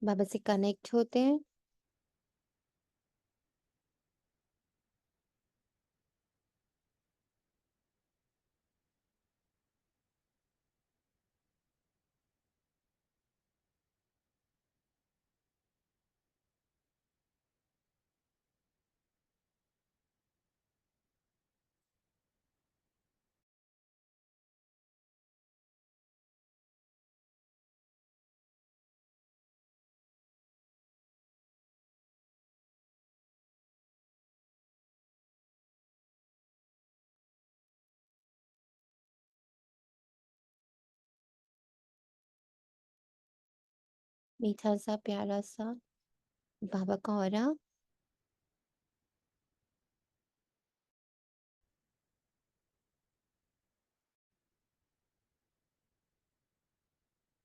बाबा से कनेक्ट होते हैं। मीठा सा प्यारा सा बाबा का ऑरा।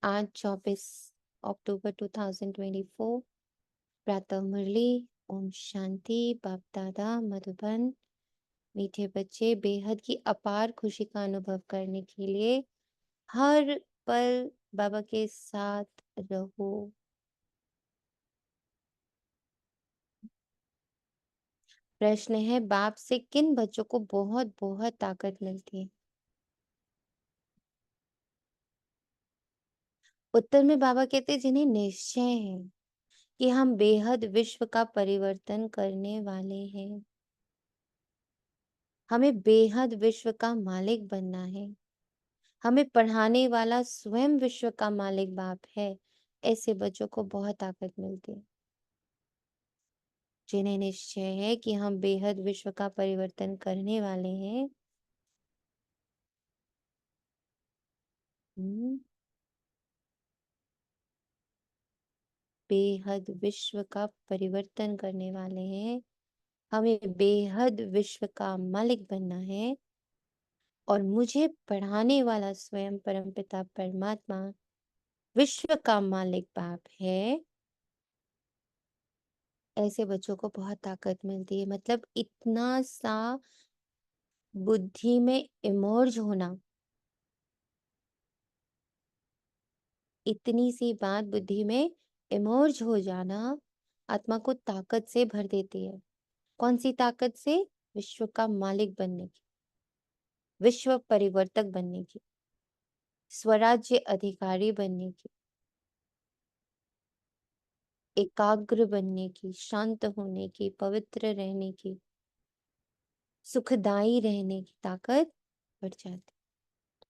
आज 24 अक्टूबर 2024, प्रातः मुरली। ओम शांति। बाप दादा मधुबन। मीठे बच्चे, बेहद की अपार खुशी का अनुभव करने के लिए हर पल बाबा के साथ रहो। प्रश्न है, बाप से किन बच्चों को बहुत बहुत ताकत मिलती है? उत्तर में बाबा कहते हैं जिन्हें निश्चय है कि हम बेहद विश्व का परिवर्तन करने वाले हैं। हमें बेहद विश्व का मालिक बनना है। हमें पढ़ाने वाला स्वयं विश्व का मालिक बाप है। ऐसे बच्चों को बहुत ताकत मिलती है जिन्हें निश्चय है कि हम बेहद विश्व का परिवर्तन करने वाले हैं। हम्म, बेहद विश्व का परिवर्तन करने वाले हैं। हमें बेहद विश्व का मालिक बनना है और मुझे पढ़ाने वाला स्वयं परमपिता परमात्मा विश्व का मालिक बाप है। ऐसे बच्चों को बहुत ताकत मिलती है। मतलब इतना सा बुद्धि में इमर्ज होना, इतनी सी बात बुद्धि में इमर्ज हो जाना आत्मा को ताकत से भर देती है। कौन सी ताकत से? विश्व का मालिक बनने की, विश्व परिवर्तक बनने की, स्वराज्य अधिकारी बनने की, एकाग्र बनने की, शांत होने की, पवित्र रहने की, सुखदाई रहने की ताकत बढ़ जाती।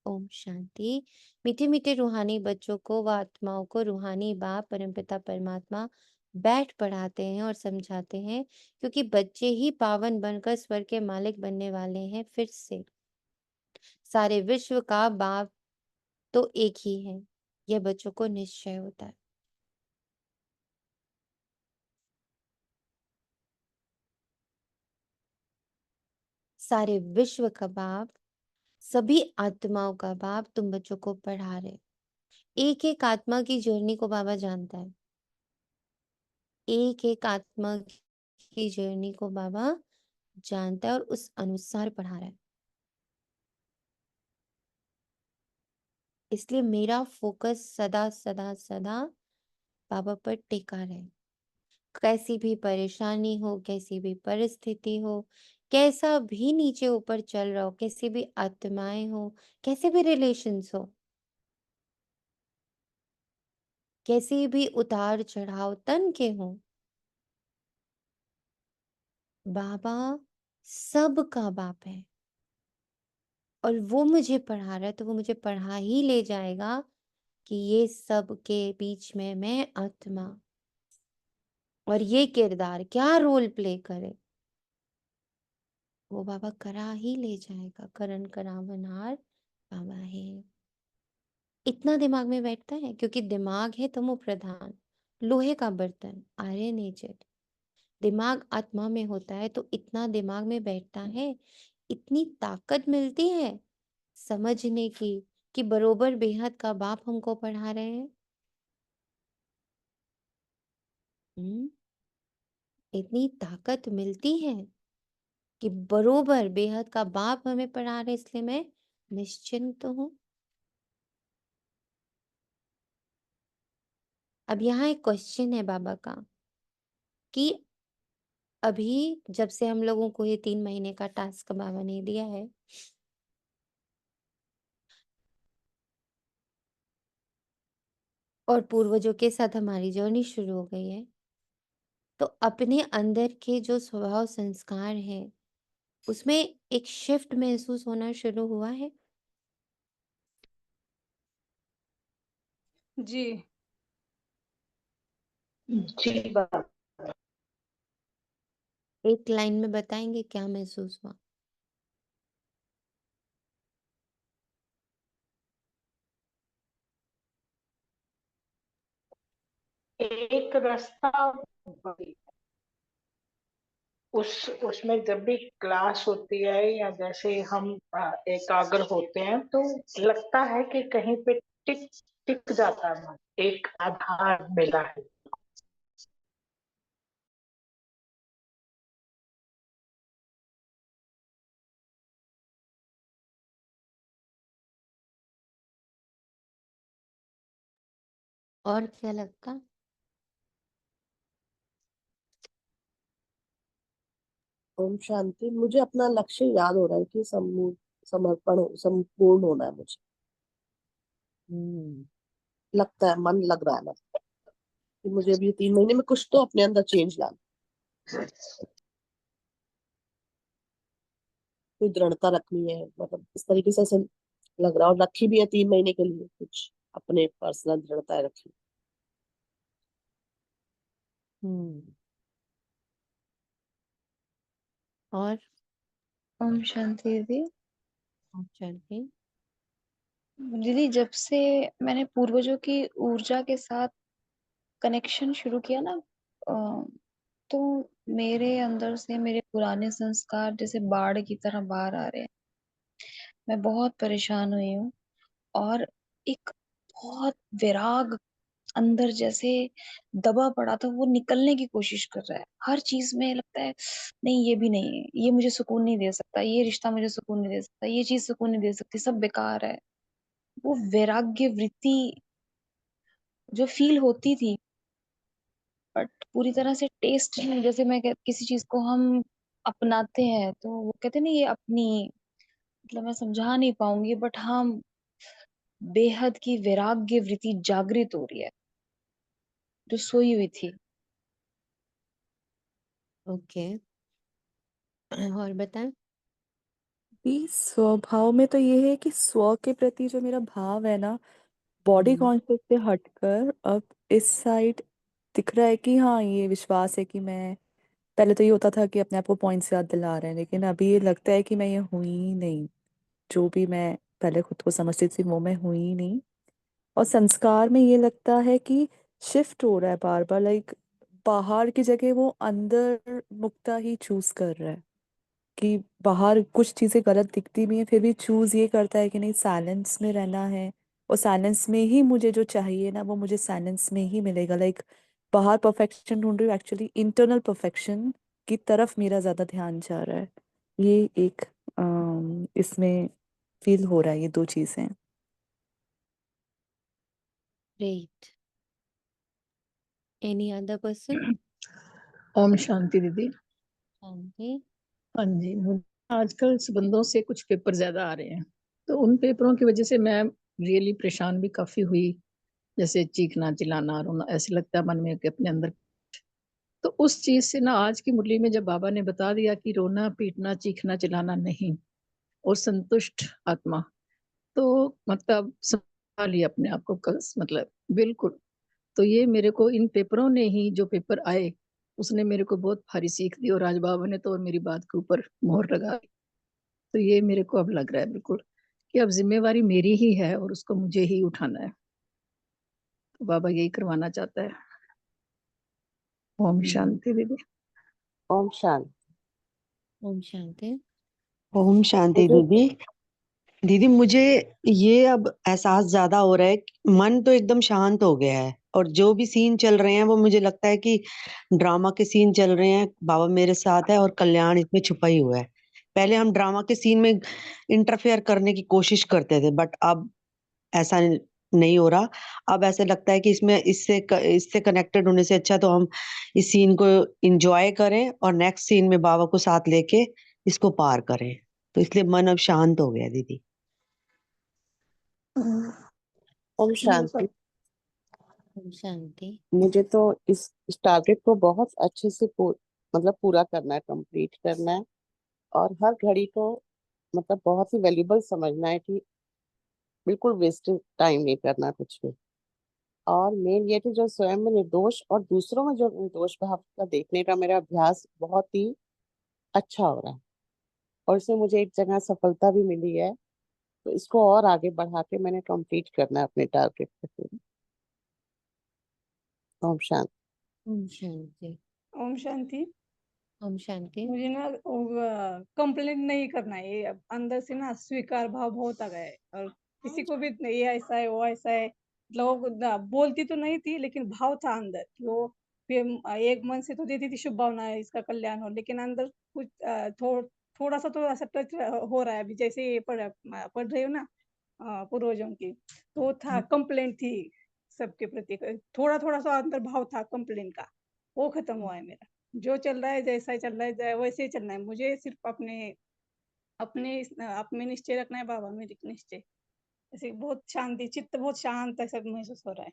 ओम शांति। मीठे मीठे रूहानी बच्चों को व आत्माओं को रूहानी बाप परमपिता परमात्मा बैठ पढ़ाते हैं और समझाते हैं, क्योंकि बच्चे ही पावन बनकर स्वर्ग के मालिक बनने वाले हैं। फिर से सारे विश्व का बाप तो एक ही है, यह बच्चों को निश्चय होता है। सारे विश्व का बाप, सभी आत्माओं का बाप तुम बच्चों को पढ़ा रहे। एक एक आत्मा की जर्नी को बाबा जानता है। एक एक आत्मा की जर्नी को बाबा जानता है और उस अनुसार पढ़ा रहा है। इसलिए मेरा फोकस सदा सदा सदा बाबा पर टिका रहे। कैसी भी परेशानी हो, कैसी भी परिस्थिति हो, कैसा भी नीचे ऊपर चल रहा हो, कैसी भी आत्माएं हो, कैसे भी रिलेशंस हो, कैसे भी उतार चढ़ाव तन के हो, बाबा सबका बाप है और वो मुझे पढ़ा रहा है, तो वो मुझे पढ़ा ही ले जाएगा कि ये सब के बीच में मैं आत्मा और ये किरदार क्या रोल प्ले करे, वो बाबा करा ही ले जाएगा। करण करावनहार बाबा है। इतना दिमाग में बैठता है क्योंकि दिमाग है तमो प्रधान, लोहे का बर्तन, आयरन एजेड। दिमाग आत्मा में होता है तो इतना दिमाग में बैठता है, इतनी ताकत मिलती है समझने की कि बरोबर बेहद का बाप हमको पढ़ा रहे हैं। हम्म, इतनी ताकत मिलती है कि बरोबर बेहद का बाप हमें पढ़ा रहे, इसलिए मैं निश्चिंत हूँ। अब यहाँ एक क्वेश्चन है बाबा का कि अभी जब से हम लोगों को ये 3 महीने का टास्क बाबा ने दिया है, और पूर्वजों के साथ हमारी जर्नी शुरू हो गई है, तो अपने अंदर के जो स्वभाव संस्कार हैं, उसमें एक शिफ्ट महसूस होना शुरू हुआ है? जी। जी बाबा। एक लाइन में बताएंगे क्या महसूस हुआ? एक रास्ता उसमें जब भी क्लास होती है या जैसे हम एकाग्र होते हैं तो लगता है कि कहीं पे टिक टिक जाता है मन, एक आधार मिला है। और क्या लगता? ओम शांति। मुझे अपना लक्ष्य याद हो रहा है कि संपूर्ण होना है मुझे। लगता है, मन लग रहा है मतलब कि मुझे अभी 3 महीने में कुछ तो अपने अंदर चेंज लाना, कोई दृढ़ता रखनी है, मतलब इस तरीके से ऐसे लग रहा है। और रखी भी है 3 महीने के लिए, कुछ अपने पर्सनल दृढ़ता रखी। हम्म। और ओम शांति दीदी। चलिए। दीदी, जब से मैंने पूर्वजों की ऊर्जा के साथ कनेक्शन शुरू किया ना, तो मेरे अंदर से मेरे पुराने संस्कार जैसे बाढ़ की तरह बाहर आ रहे हैं। मैं बहुत परेशान हुई हूँ, और एक बहुत विराग अंदर जैसे दबा पड़ा था, वो निकलने की कोशिश कर रहा है। हर चीज में लगता है नहीं, ये भी नहीं है, ये मुझे सुकून नहीं दे सकता, ये रिश्ता मुझे सुकून नहीं दे सकता, ये चीज सुकून नहीं दे सकती, सब बेकार है। वो वैराग्य वृत्ति जो फील होती थी, बट पूरी तरह से टेस्ट नहीं। जैसे किसी चीज को हम अपनाते हैं तो वो कहते हैं ना, ये अपनी, मतलब मैं समझा नहीं पाऊंगी, बट हम बेहद की वैराग्य वृत्ति जागृत हो रही है, जो सोई हुई थी। ओके। और बताएं। इस स्वभाव में तो ये है कि स्व के प्रति जो मेरा भाव है ना, बॉडी हम्म। कॉन्शियस से हटकर अब इस साइड दिख रहा है कि हाँ, ये विश्वास है कि मैं, पहले तो ये होता था कि अपने आप को पॉइंट्स याद दिला रहे हैं, लेकिन अभी ये लगता है कि मैं ये हुई ही नहीं। जो भी मैं पहले खुद को समझती थी वो मैं हुई ही नहीं। और संस्कार में ये लगता है कि शिफ्ट हो रहा है बार बार, लाइक बाहर की जगह वो अंदर मुक्ता ही चूज कर रहा है। कि बाहर कुछ चीजें गलत दिखती भी हैं, फिर भी चूज ये करता है कि नहीं, साइलेंस में रहना है। और साइलेंस में ही मुझे जो चाहिए ना, वो मुझे साइलेंस में ही मिलेगा। लाइक बाहर परफेक्शन ढूंढ रही हूँ, एक्चुअली इंटरनल परफेक्शन की तरफ मेरा ज्यादा ध्यान जा रहा है। ये एक इसमें फील हो रहा है, ये दो चीजें। ग्रेट। Any other person? ओम शांति दीदी। शांति। हाँ जी, मुझे आजकल संबंधों से कुछ पेपर ज्यादा आ रहे हैं, तो उन पेपरों की वजह से मैं रियली परेशान भी काफी हुई। जैसे चीखना चिल्लाना रोना, ऐसे लगता है मन में कि अपने अंदर। तो उस चीज से ना, आज की मुरली में जब बाबा ने बता दिया कि रोना पीटना चीखना चिल्लाना नहीं, और संतुष्ट आत्मा, तो मतलब संभाल लिया अपने आप को, मतलब बिल्कुल। तो ये मेरे को इन पेपरों ने ही, जो पेपर आए, उसने मेरे को बहुत भारी सीख दी, और आज बाबा ने तो और मेरी बात के ऊपर मोहर लगा। तो ये मेरे को अब लग रहा है बिल्कुल कि अब जिम्मेवारी मेरी ही है और उसको मुझे ही उठाना है। तो बाबा यही करवाना चाहता है। ओम शांति दीदी। ओम शांति। ओम शांति। ओम शांति मुझे दीदी। दीदी मुझे ये अब एहसास ज्यादा हो रहा है कि मन तो एकदम शांत हो गया है, और जो भी सीन चल रहे हैं वो मुझे लगता है कि ड्रामा के सीन चल रहे हैं। बाबा मेरे साथ है और कल्याण इसमें छुपा ही हुआ है। पहले हम ड्रामा के सीन में इंटरफेयर करने की कोशिश करते थे, बट अब ऐसा नहीं हो रहा। अब ऐसे लगता है कि इससे कनेक्टेड होने से अच्छा तो हम इस सीन को एंजॉय करें और नेक्स्ट सीन में बाबा को साथ लेके इसको पार करें। तो इसलिए मन अब शांत हो गया दीदी। ओम शांति। ओम शांति। मुझे तो इस टारगेट को बहुत अच्छे से मतलब पूरा करना है, कंप्लीट करना है, और हर घड़ी को मतलब बहुत ही वैल्यूबल समझना है कि बिल्कुल वेस्ट टाइम नहीं करना कुछ भी। और मेन ये थी जो स्वयं में निर्दोष और दूसरों में जो निर्दोष भाव का देखने का मेरा अभ्यास बहुत ही अच्छा हो रहा है, और इसमें मुझे एक जगह सफलता भी मिली है। तो इसको और आगे बढ़ा के मैंने कंप्लीट करना है अपने टारगेट पे। ओम शांति। ओम शांति। ओम शांति। ओम शांति। मुझे ना कंप्लेंट नहीं करना है, ये अब अंदर से ना स्वीकार भाव बहुत आ गया है, और किसी को भी ये ऐसा है वो ऐसा है, मतलब वो बोलती तो नहीं थी, लेकिन भाव था अंदर कि वो फिर एक मन से तो देती थी शुभ भावना है इसका कल्याण हो, लेकिन अंदर कुछ थोड़ा सा तो ऐसा टच हो रहा है अभी, जैसे ये पढ़ रही हो ना पूर्वजों की, तो था कंप्लेंट थी सबके प्रति, थोड़ा थोड़ा सा अंदर भाव था कंप्लेंट का, वो खत्म हुआ है मेरा। जो चल रहा है जैसा ही चल रहा है वैसे ही चलना है, मुझे सिर्फ अपने अपने आप में निश्चय रखना है, बाबा में निश्चय। ऐसे बहुत शांति, चित्त बहुत शांत ऐसा महसूस हो रहा है।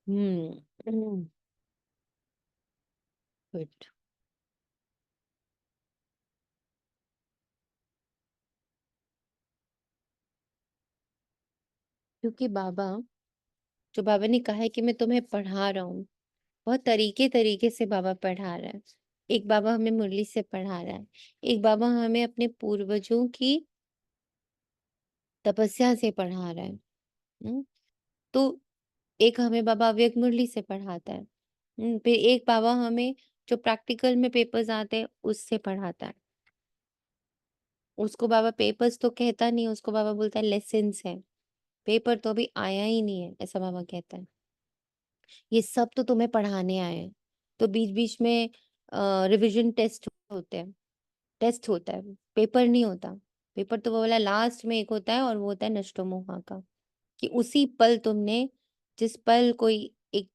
हम्म। गुड। क्योंकि जो बाबा ने कहा है कि मैं तुम्हें पढ़ा रहा हूँ, बहुत तरीके तरीके से बाबा पढ़ा रहा है। एक बाबा हमें मुरली से पढ़ा रहा है, एक बाबा हमें अपने पूर्वजों की तपस्या से पढ़ा रहा है। तो एक हमें बाबा अव्यक्त मुरली से पढ़ाता है। फिर एक बाबा हमें जो प्रैक्टिकल में पेपर्स आते हैं उससे पढ़ाता है। उसको बाबा पेपर्स तो कहता नहीं, उसको बाबा बोलता है लेसन्स है। पेपर तो अभी आया ही नहीं है, ऐसा बाबा कहता है। ये सब तो तुम्हें पढ़ाने आए हैं। तो बीच-बीच में रिवीजन टेस्ट होता है, पेपर नहीं होता। पेपर तो वो वाला लास्ट में एक होता है, और वो होता है नष्टो मोहा का, कि उसी पल तुमने, जिस पल कोई एक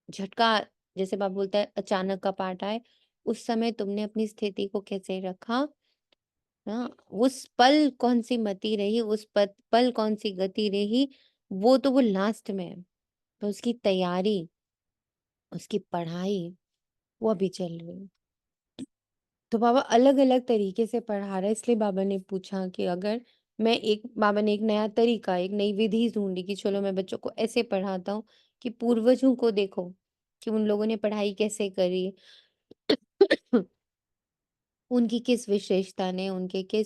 झटका, जैसे बाबा बोलता है अचानक का पाठ आए, उस समय तुमने अपनी स्थिति को कैसे रखा, हाँ, उस पल कौन-सी मति रही, उस पल कौन-सी गति रही, वो लास्ट में है। तो उसकी तैयारी, उसकी पढ़ाई, वो अभी चल रही है। तो बाबा अलग-अलग तरीके से पढ़ा रहा है, इसलिए बाबा ने पूछा कि अगर बाबा ने एक नया तरीका, एक नई विधि ढूँढी कि चलो मैं बच्चों को ऐसे पढ़ाता हूँ कि पूर्वजों को देखो कि उन लोगों ने पढ़ाई कैसे करी। उनकी किस विशेषता ने, उनके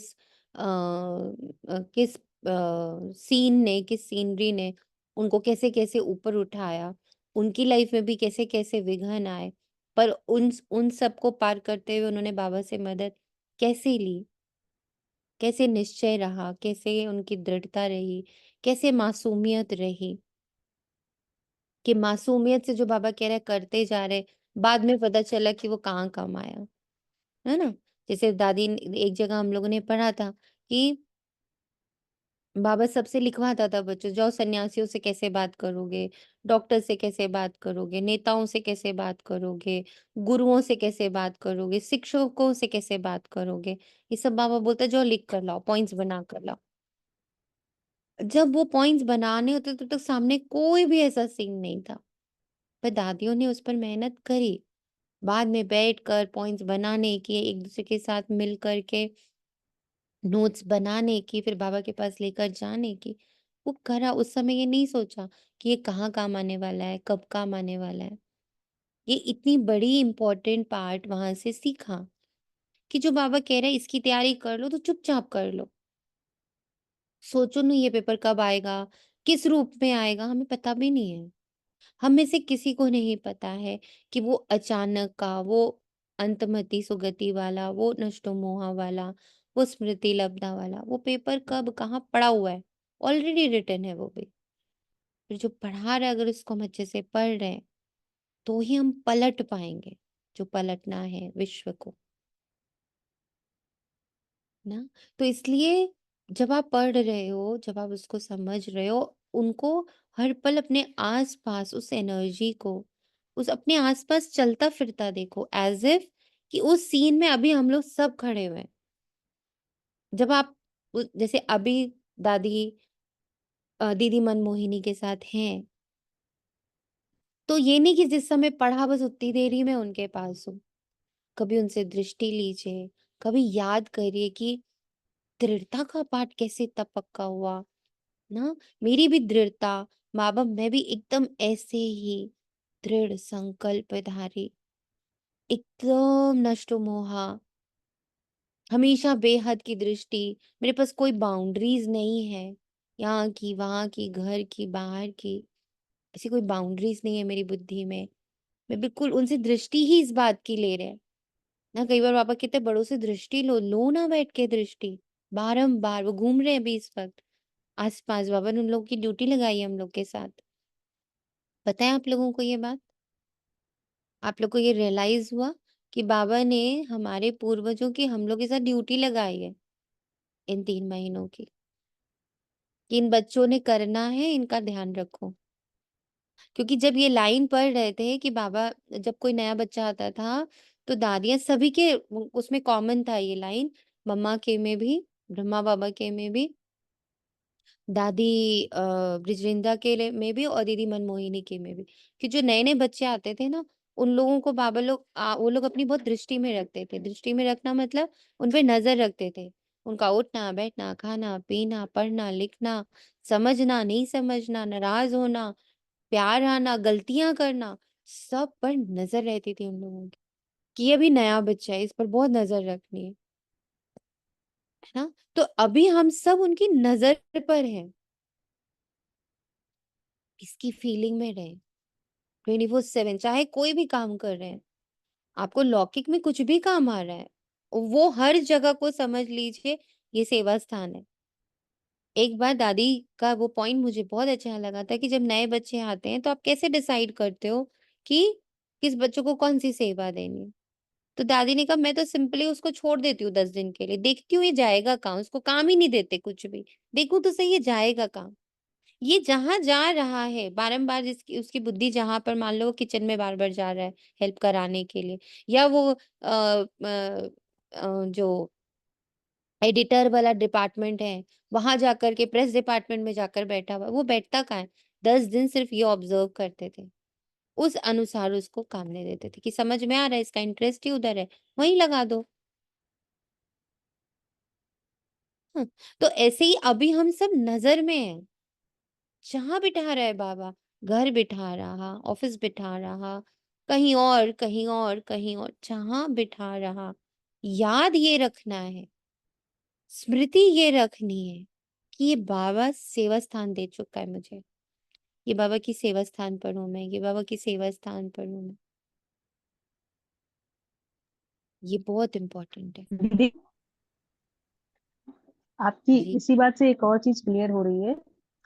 सीन ने, किस सीनरी ने उनको कैसे-कैसे ऊपर उठाया, उनकी लाइफ में भी कैसे-कैसे विघ्न आए, पर उन सबको पार करते हुए उन्होंने बाबा से मदद कैसे ली, कैसे निश्चय रहा, कैसे उनकी दृढ़ता रही, कैसे मासूमियत रही, कि मासूमियत से जो बाबा कह रहे हैं करते जा रहे, बाद में पता चला कि वो कहाँ काम आया। है ना? जैसे एक जगह हम लोगों ने पढ़ा था कि बाबा सबसे लिखवाता था बच्चों, जाओ सन्यासियों से कैसे बात करोगे, डॉक्टर से कैसे बात करोगे, नेताओं से कैसे बात करोगे, गुरुओं से कैसे बात करोगे, शिक्षकों से कैसे बात करोगे। ये सब बाबा बोलता है जाओ लिख कर लाओ, पॉइंट्स बना कर लाओ। जब वो पॉइंट्स बनाने होते तब तक सामने कोई भी ऐसा सीन नहीं था। पर दादियों ने उस पर मेहनत करी। बाद में बैठकर पॉइंट्स बनाने की, एक दूसरे के साथ मिल कर के नोट्स बनाने की, फिर बाबा के पास लेकर जाने की, वो करा। उस समय ये नहीं सोचा कि ये कहाँ काम आने वाला है, कब काम आने वाला है। ये इतनी बड़ी इम्पोर्टेंट पार्ट वहाँ से सीखा कि जो बाबा कह रहे हैं इसकी तैयारी कर लो तो चुपचाप कर लो। सोचो नहीं ये पेपर कब आएगा, किस रूप में आएगा, हमें पता भी नहीं है। हम में से किसी को नहीं पता है कि वो अचानक का, वो अंतमति सुगति वाला, वो नष्टो मोहा वाला, वो स्मृति लब्धा वाला, वो पेपर कब कहाँ पड़ा हुआ है, ऑलरेडी रिटन है वो भी। फिर जो पढ़ा रहा है अगर उसको हम अच्छे से पढ़ रहे हैं तो ही हम पलट पाएंगे जो पलटना है विश्व को, ना। तो इसलिए जब आप पढ़ रहे हो, जब आप उसको समझ रहे हो, उनको हर पल अपने आस-पास उस एनर्जी को, उस अपने आस-पास चलता-फिरता देखो एज़ इफ कि उस सीन में अभी हम लोग सब खड़े हुए हैं। जब आप जैसे अभी दादी दीदी मनमोहिनी के साथ हैं, तो ये नहीं कि जिस समय पढ़ा बस उतनी देर ही मैं उनके पास हूँ। कभी उनसे दृष्टि लीजिए, कभी याद करिए कि दृढ़ता का पाठ कैसे तब पक्का हुआ, ना? मेरी भी दृढ़ता, माँ-बाप मैं भी एकदम ऐसे ही दृढ़ संकल्पधारी, एकदम नष्टोमोहा, हमेशा बेहद की दृष्टि, मेरे पास कोई बाउंड्रीज़ नहीं है, यहाँ की, वहाँ की, घर की, बाहर की, ऐसी कोई बाउंड्रीज़ नहीं है मेरी बुद्धि में। मैं बिल्कुल उनसे दृष्टि ही इस बात की ले रहे हैं। ना कई बार पापा कहते हैं बड़ों से दृष्टि लो, लो ना बैठ के दृष्टि। बारंबार वो घूम रहे हैं अभी इस वक़्त आस-पास, बाबा ने उन लोगों की ड्यूटी लगाई है हम लोग के साथ। पता है आप लोगों को ये बात? आप लोग को ये रियलाइज़ हुआ कि बाबा ने हमारे पूर्वजों की हम लोग के साथ ड्यूटी लगाई है इन 3 महीनों की, कि इन बच्चों ने करना है, इनका ध्यान रखो। क्योंकि जब ये लाइन पढ़ रहे थे कि बाबा जब कोई नया बच्चा आता था, तो दादियाँ सभी के उसमें कॉमन था ये लाइन, मम्मा के में भी, ब्रह्मा बाबा के में भी, दादी बृजरिंदा के में भी और दीदी मनमोहिनी के में भी, कि जो नए-नए बच्चे आते थे ना, उन लोगों को बाबा लोग वो लोग अपनी बहुत दृष्टि में रखते थे। दृष्टि में रखना मतलब उन पे नज़र रखते थे। उनका उठना, बैठना, खाना-पीना, पढ़ना, लिखना, समझना, नहीं समझना, नाराज़ होना, प्यार आना, गलतियाँ करना, सब पर नज़र रहती थी उन लोगों की, कि ये अभी नया बच्चा है, इस पर बहुत नज़र रखनी है ना? तो अभी हम सब उनकी नज़र पर हैं, इसकी फीलिंग में रहें, 24/7 चाहे कोई भी काम कर रहे हैं, आपको लौकिक में कुछ भी काम आ रहा है, वो हर जगह को समझ लीजिए ये सेवा स्थान है। एक बार दादी का वो पॉइंट मुझे बहुत अच्छा लगा था कि जब नए बच्चे आते हैं, तो आप कैसे डिसाइड करते हो कि किस बच्चों को कौन-सी सेवा देनी है? तो दादी ने कहा मैं तो सिंपली उसको छोड़ देती हूँ 10 दिन के लिए, देखती हूँ ये जाएगा कहाँ, उसको काम ही नहीं देते कुछ भी। देखूँ तो सही ये जाएगा कहाँ? ये जहाँ जा रहा है, बारंबार जिसकी उसकी बुद्धि जहाँ पर मान लो वो किचन में बार-बार जा रहा है हेल्प कराने के लिए या वो जो एडिटर वाला डिपार्टमेंट है, वहाँ जाकर के प्रेस डिपार्टमेंट में जाकर बैठा हुआ है, वो बैठता कहाँ है? 10 दिन सिर्फ ये ऑब्ज़र्व करते थे। उस अनुसार उसको काम दे देते थे कि समझ में आ रहा है इसका इंटरेस्ट ही उधर है, वहीं लगा दो। हाँ, तो ऐसे ही अभी हम सब नज़र में हैं, जहाँ बिठा रहा है बाबा, घर बिठा रहा, ऑफ़िस बिठा रहा, कहीं और, कहीं और, कहीं और, जहाँ बिठा रहा, याद ये रखना है, स्मृति ये रखनी है कि ये बाबा सेवा स्थान दे चुका है मुझे। ये बाबा की सेवा स्थान पर हूँ मैं, ये बाबा की सेवा स्थान पर हूँ मैं। ये बहुत इम्पोर्टेंट है। दीदी आपकी जी। इसी बात से एक और चीज क्लियर हो रही है।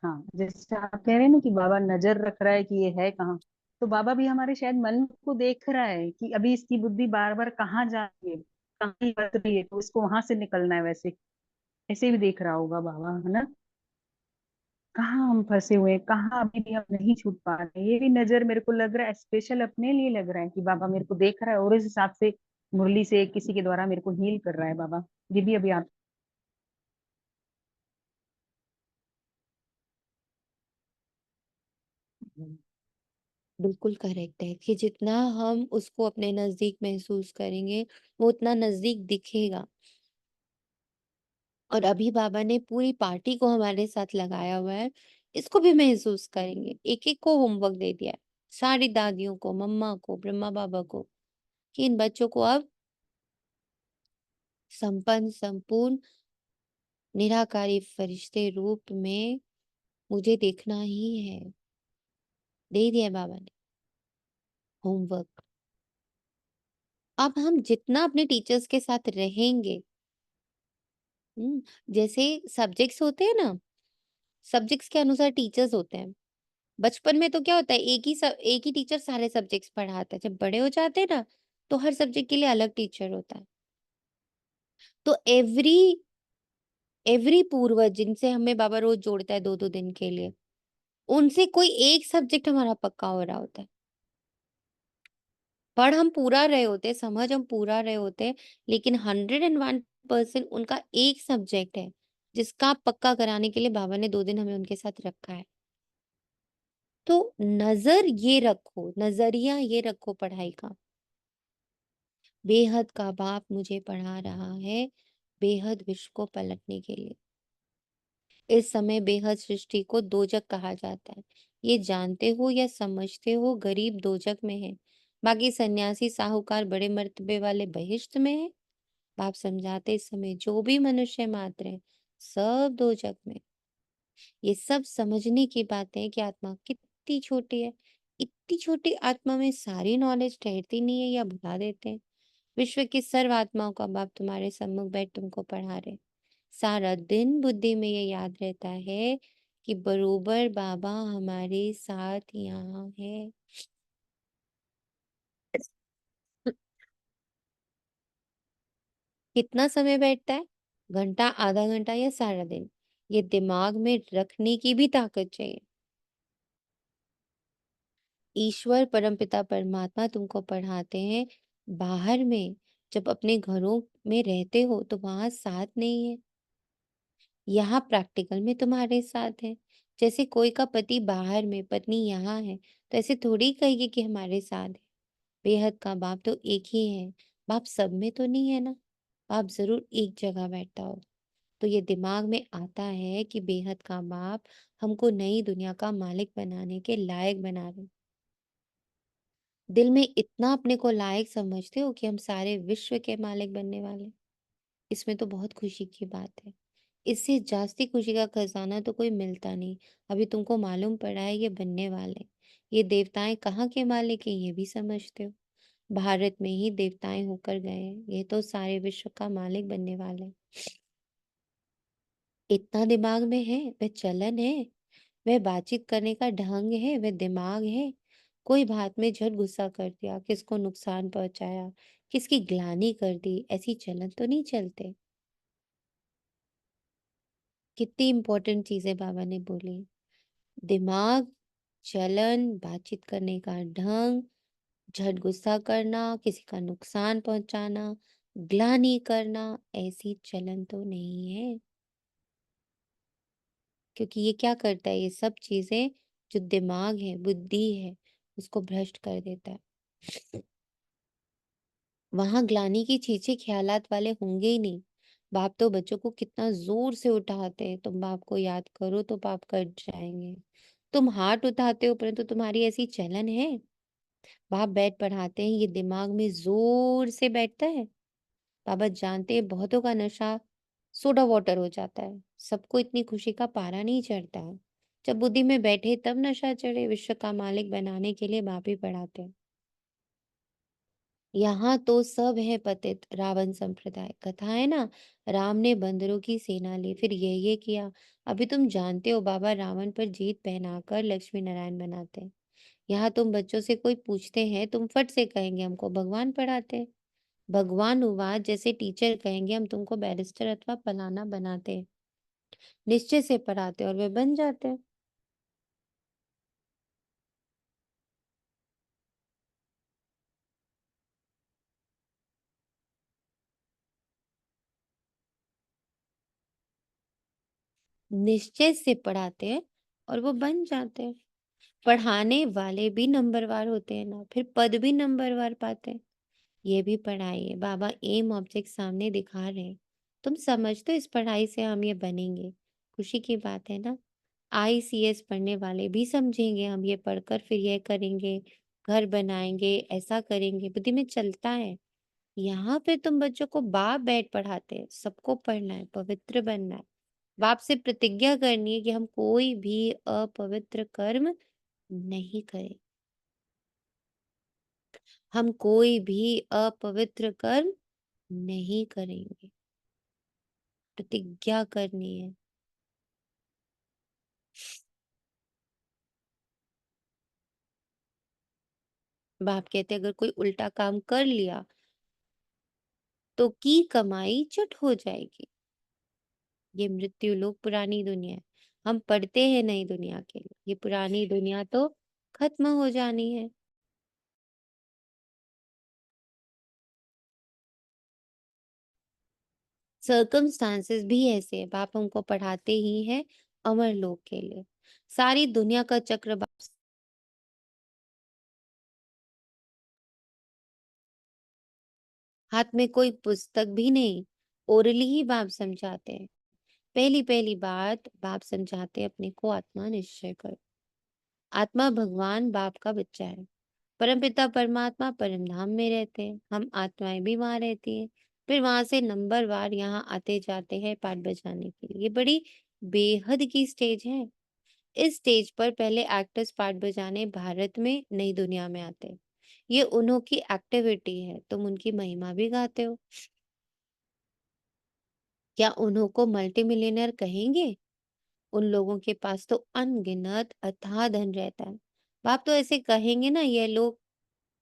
हाँ, जैसे आप कह रहे हैं ना कि बाबा नजर रख रहा है कि ये है कहाँ, तो बाबा भी हमारे शायद मन को देख रहा है कि अभी इसकी बुद्धि बार बार कहाँ जा रही है, कहाँ ही बस रही है, तो इसको वहां से निकलना है। वैसे ऐसे भी देख रहा होगा बाबा, है ना? कहाँ हम फंसे हुए हैं, कहाँ अभी भी हम नहीं छूट पा रहे हैं। ये भी नजर मेरे को लग रहा है स्पेशल अपने लिए लग रहा है कि बाबा मेरे को देख रहा है और इस हिसाब से मुरली से किसी के द्वारा मेरे को हील कर रहा है बाबा। ये भी अभी आप हुँ। बिल्कुल करेक्ट है कि जितना हम उसको अपने नज़दीक महसूस करेंगे, वो उतना नज़दीक दिखेगा। और अभी बाबा ने पूरी पार्टी को हमारे साथ लगाया हुआ है, इसको भी महसूस करेंगे। एक-एक को होमवर्क दे दिया है, सारी दादियों को, मम्मा को, ब्रह्मा बाबा को, कि इन बच्चों को अब संपन्न, संपूर्ण, निराकारी फरिश्ते रूप में मुझे देखना ही है। दे दिया है बाबा ने होमवर्क। अब हम जितना अपने टीचर्स के साथ रहेंगे, जैसे सब्जेक्ट्स होते हैं ना, सब्जेक्ट्स के अनुसार टीचर्स होते हैं। बचपन में तो क्या होता है एक ही टीचर सारे सब्जेक्ट्स पढ़ाता है। जब बड़े हो जाते हैं ना, तो हर सब्जेक्ट के लिए अलग टीचर होता है। तो एवरी एवरी पूर्वज जिनसे हमें बाबा रोज जोड़ता है 2-2 दिन के लिए, उनसे कोई एक सब्जेक्ट हमारा पक्का हो रहा होता है। पढ़ हम पूरा रहे होते, समझ हम पूरा रहे होते, लेकिन 101% उनका एक सब्जेक्ट है, जिसका पक्का कराने के लिए बाबा ने 2 दिन हमें उनके साथ रखा है। तो नज़र ये रखो, नज़रिया ये रखो पढ़ाई का। बेहद का बाप मुझे पढ़ा रहा है, बेहद विश्व को पलटने के लिए। इस समय बेहद सृष्टि को दोजक कहा जाता है। ये जानते हो या समझते हो, गरीब दोजक में है, बाकी सन्यासी साहूकार बड़े मर्तबे वाले बहिश्त में है। बाप समझाते इस समय जो भी मनुष्य मात्र है, सब दोजक में। ये सब समझने की बातें हैं कि आत्मा कितनी छोटी है। इतनी छोटी आत्मा में सारी नॉलेज ठहरती नहीं है या भुला देते हैं। विश्व की सर्व आत्माओं का बाप तुम्हारे सम्मुख बैठ तुमको पढ़ा रहे। सारा दिन बुद्धि में ये याद रहता है कि बरोबर बाबा हमारे साथ यहाँ है। कितना समय बैठता है? घंटा, आधा घंटा या सारा दिन? ये दिमाग में रखने की भी ताकत चाहिए। ईश्वर परमपिता परमात्मा तुमको पढ़ाते हैं। बाहर में जब अपने घरों में रहते हो तो वहां साथ नहीं है, यहाँ प्रैक्टिकल में तुम्हारे साथ है। जैसे कोई का पति बाहर में, पत्नी यहाँ है, तो ऐसे थोड़ी कहेगी कि हमारे साथ है। बेहद का बाप तो एक ही है। बाप सब में तो नहीं है ना। बाप जरूर एक जगह बैठा हो। तो ये दिमाग में आता है कि बेहद का बाप हमको नई दुनिया का मालिक बनाने के लायक बना रहे। दिल में इतना अपने को लायक समझते हो कि हम सारे विश्व के मालिक बनने वाले। इसमें तो बहुत खुशी की बात है। इससे जास्ती खुशी का खजाना तो कोई मिलता नहीं। अभी तुमको मालूम पड़ा है ये बनने वाले। ये देवताएं कहाँ के मालिक हैं ये भी समझते हो। भारत में ही देवताएं होकर गए हैं। ये तो सारे विश्व का मालिक बनने वाले हैं। इतना दिमाग में है, वह चलन है, वह बातचीत करने का ढंग है, वह दिमाग है। कोई बात में झट गुस्सा कर दिया, किसको नुकसान पहुंचाया, किसकी ग्लानि कर दी, ऐसी चलन तो नहीं चलते। कितनी इंपॉर्टेंट चीजें बाबा ने बोली। दिमाग, चलन, बातचीत करने का ढंग, झट गुस्सा करना, किसी का नुकसान पहुंचाना, ग्लानि करना, ऐसी चलन तो नहीं है। क्योंकि ये क्या करता है, ये सब चीजें जो दिमाग है, बुद्धि है, उसको भ्रष्ट कर देता है। वहां ग्लानि की चीजें ख्यालात वाले होंगे ही नहीं। बाप तो बच्चों को कितना जोर से उठाते हैं, तुम बाप को याद करो तो पाप कट जाएंगे। तुम हाथ उठाते हो परंतु तुम्हारी ऐसी चलन है। बाप बैठ पढ़ाते हैं, ये दिमाग में जोर से बैठता है। बाबा जानते हैं बहुतों का नशा सोडा वाटर हो जाता है। सबको इतनी खुशी का पारा नहीं चढ़ता है। जब बुद्धि में बैठे तब नशा चढ़े। विश्व का मालिक बनाने के लिए बाप ही पढ़ाते हैं। यहाँ तो सब है पतित। रावण संप्रदाय कथा है ना। राम ने बंदरों की सेना ली, फिर ये किया। अभी तुम जानते हो बाबा रावण पर जीत पहनाकर लक्ष्मी नारायण बनाते हैं। यहाँ तुम बच्चों से कोई पूछते हैं, तुम फट से कहेंगे हमको भगवान पढ़ाते हैं। भगवान उवाच जैसे टीचर कहेंगे हम तुमको बैरिस्टर अथवा फलाना बनाते हैं। निश्चय से पढ़ाते और वे बन जाते हैं। निश्चय से पढ़ाते हैं और वो बन जाते हैं। पढ़ाने वाले भी नंबरवार होते हैं ना, फिर पद भी नंबरवार पाते हैं। ये भी पढ़ाई है। बाबा एम ऑब्जेक्ट सामने दिखा रहे हैं। तुम समझते हो इस पढ़ाई से हम ये बनेंगे। खुशी की बात है ना। आईसीएस पढ़ने वाले भी समझेंगे हम ये पढ़कर फिर ये करेंगे, घर बनाएंगे, ऐसा करेंगे, बुद्धि में चलता है। यहाँ पे तुम बच्चों को बाप बैठ पढ़ाते हैं। सबको पढ़ना है, पवित्र बनना है। बाप से प्रतिज्ञा करनी है कि हम कोई भी अपवित्र कर्म नहीं करें। हम कोई भी अपवित्र कर्म नहीं करेंगे। प्रतिज्ञा करनी है। बाप कहते अगर कोई उल्टा काम कर लिया तो की कमाई चट हो जाएगी। ये मृत्यु लोक पुरानी दुनिया है। हम पढ़ते हैं नई दुनिया के लिए। ये पुरानी दुनिया तो खत्म हो जानी है। सर्कमस्टांसेस भी ऐसे हैं। बाप हमको पढ़ाते ही हैं अमर लोक के लिए। सारी दुनिया का चक्र बाप हाथ में कोई पुस्तक भी नहीं, ओरली ही बाप समझाते हैं। पहली पहली बात बाप समझाते हैं अपने को आत्मा निश्चय कर। आत्मा भगवान बाप का बच्चा है। परमपिता परमात्मा परम धाम में रहते हैं। हम आत्माएं भी वहां रहती हैं। फिर वहां से नंबरवार यहाँ आते जाते हैं पाठ बजाने के लिए। ये बड़ी बेहद की स्टेज है। इस स्टेज पर पहले एक्टर्स पाठ बजाने भारत में नई दुनिया में आते हैं। ये उन्हों की एक्टिविटी है। तुम उनकी महिमा भी गाते हो। क्या उन्हों को मल्टी मिलियनर कहेंगे? उन लोगों के पास तो अनगिनत अथाह धन रहता है। बाप तो ऐसे कहेंगे ना ये लोग,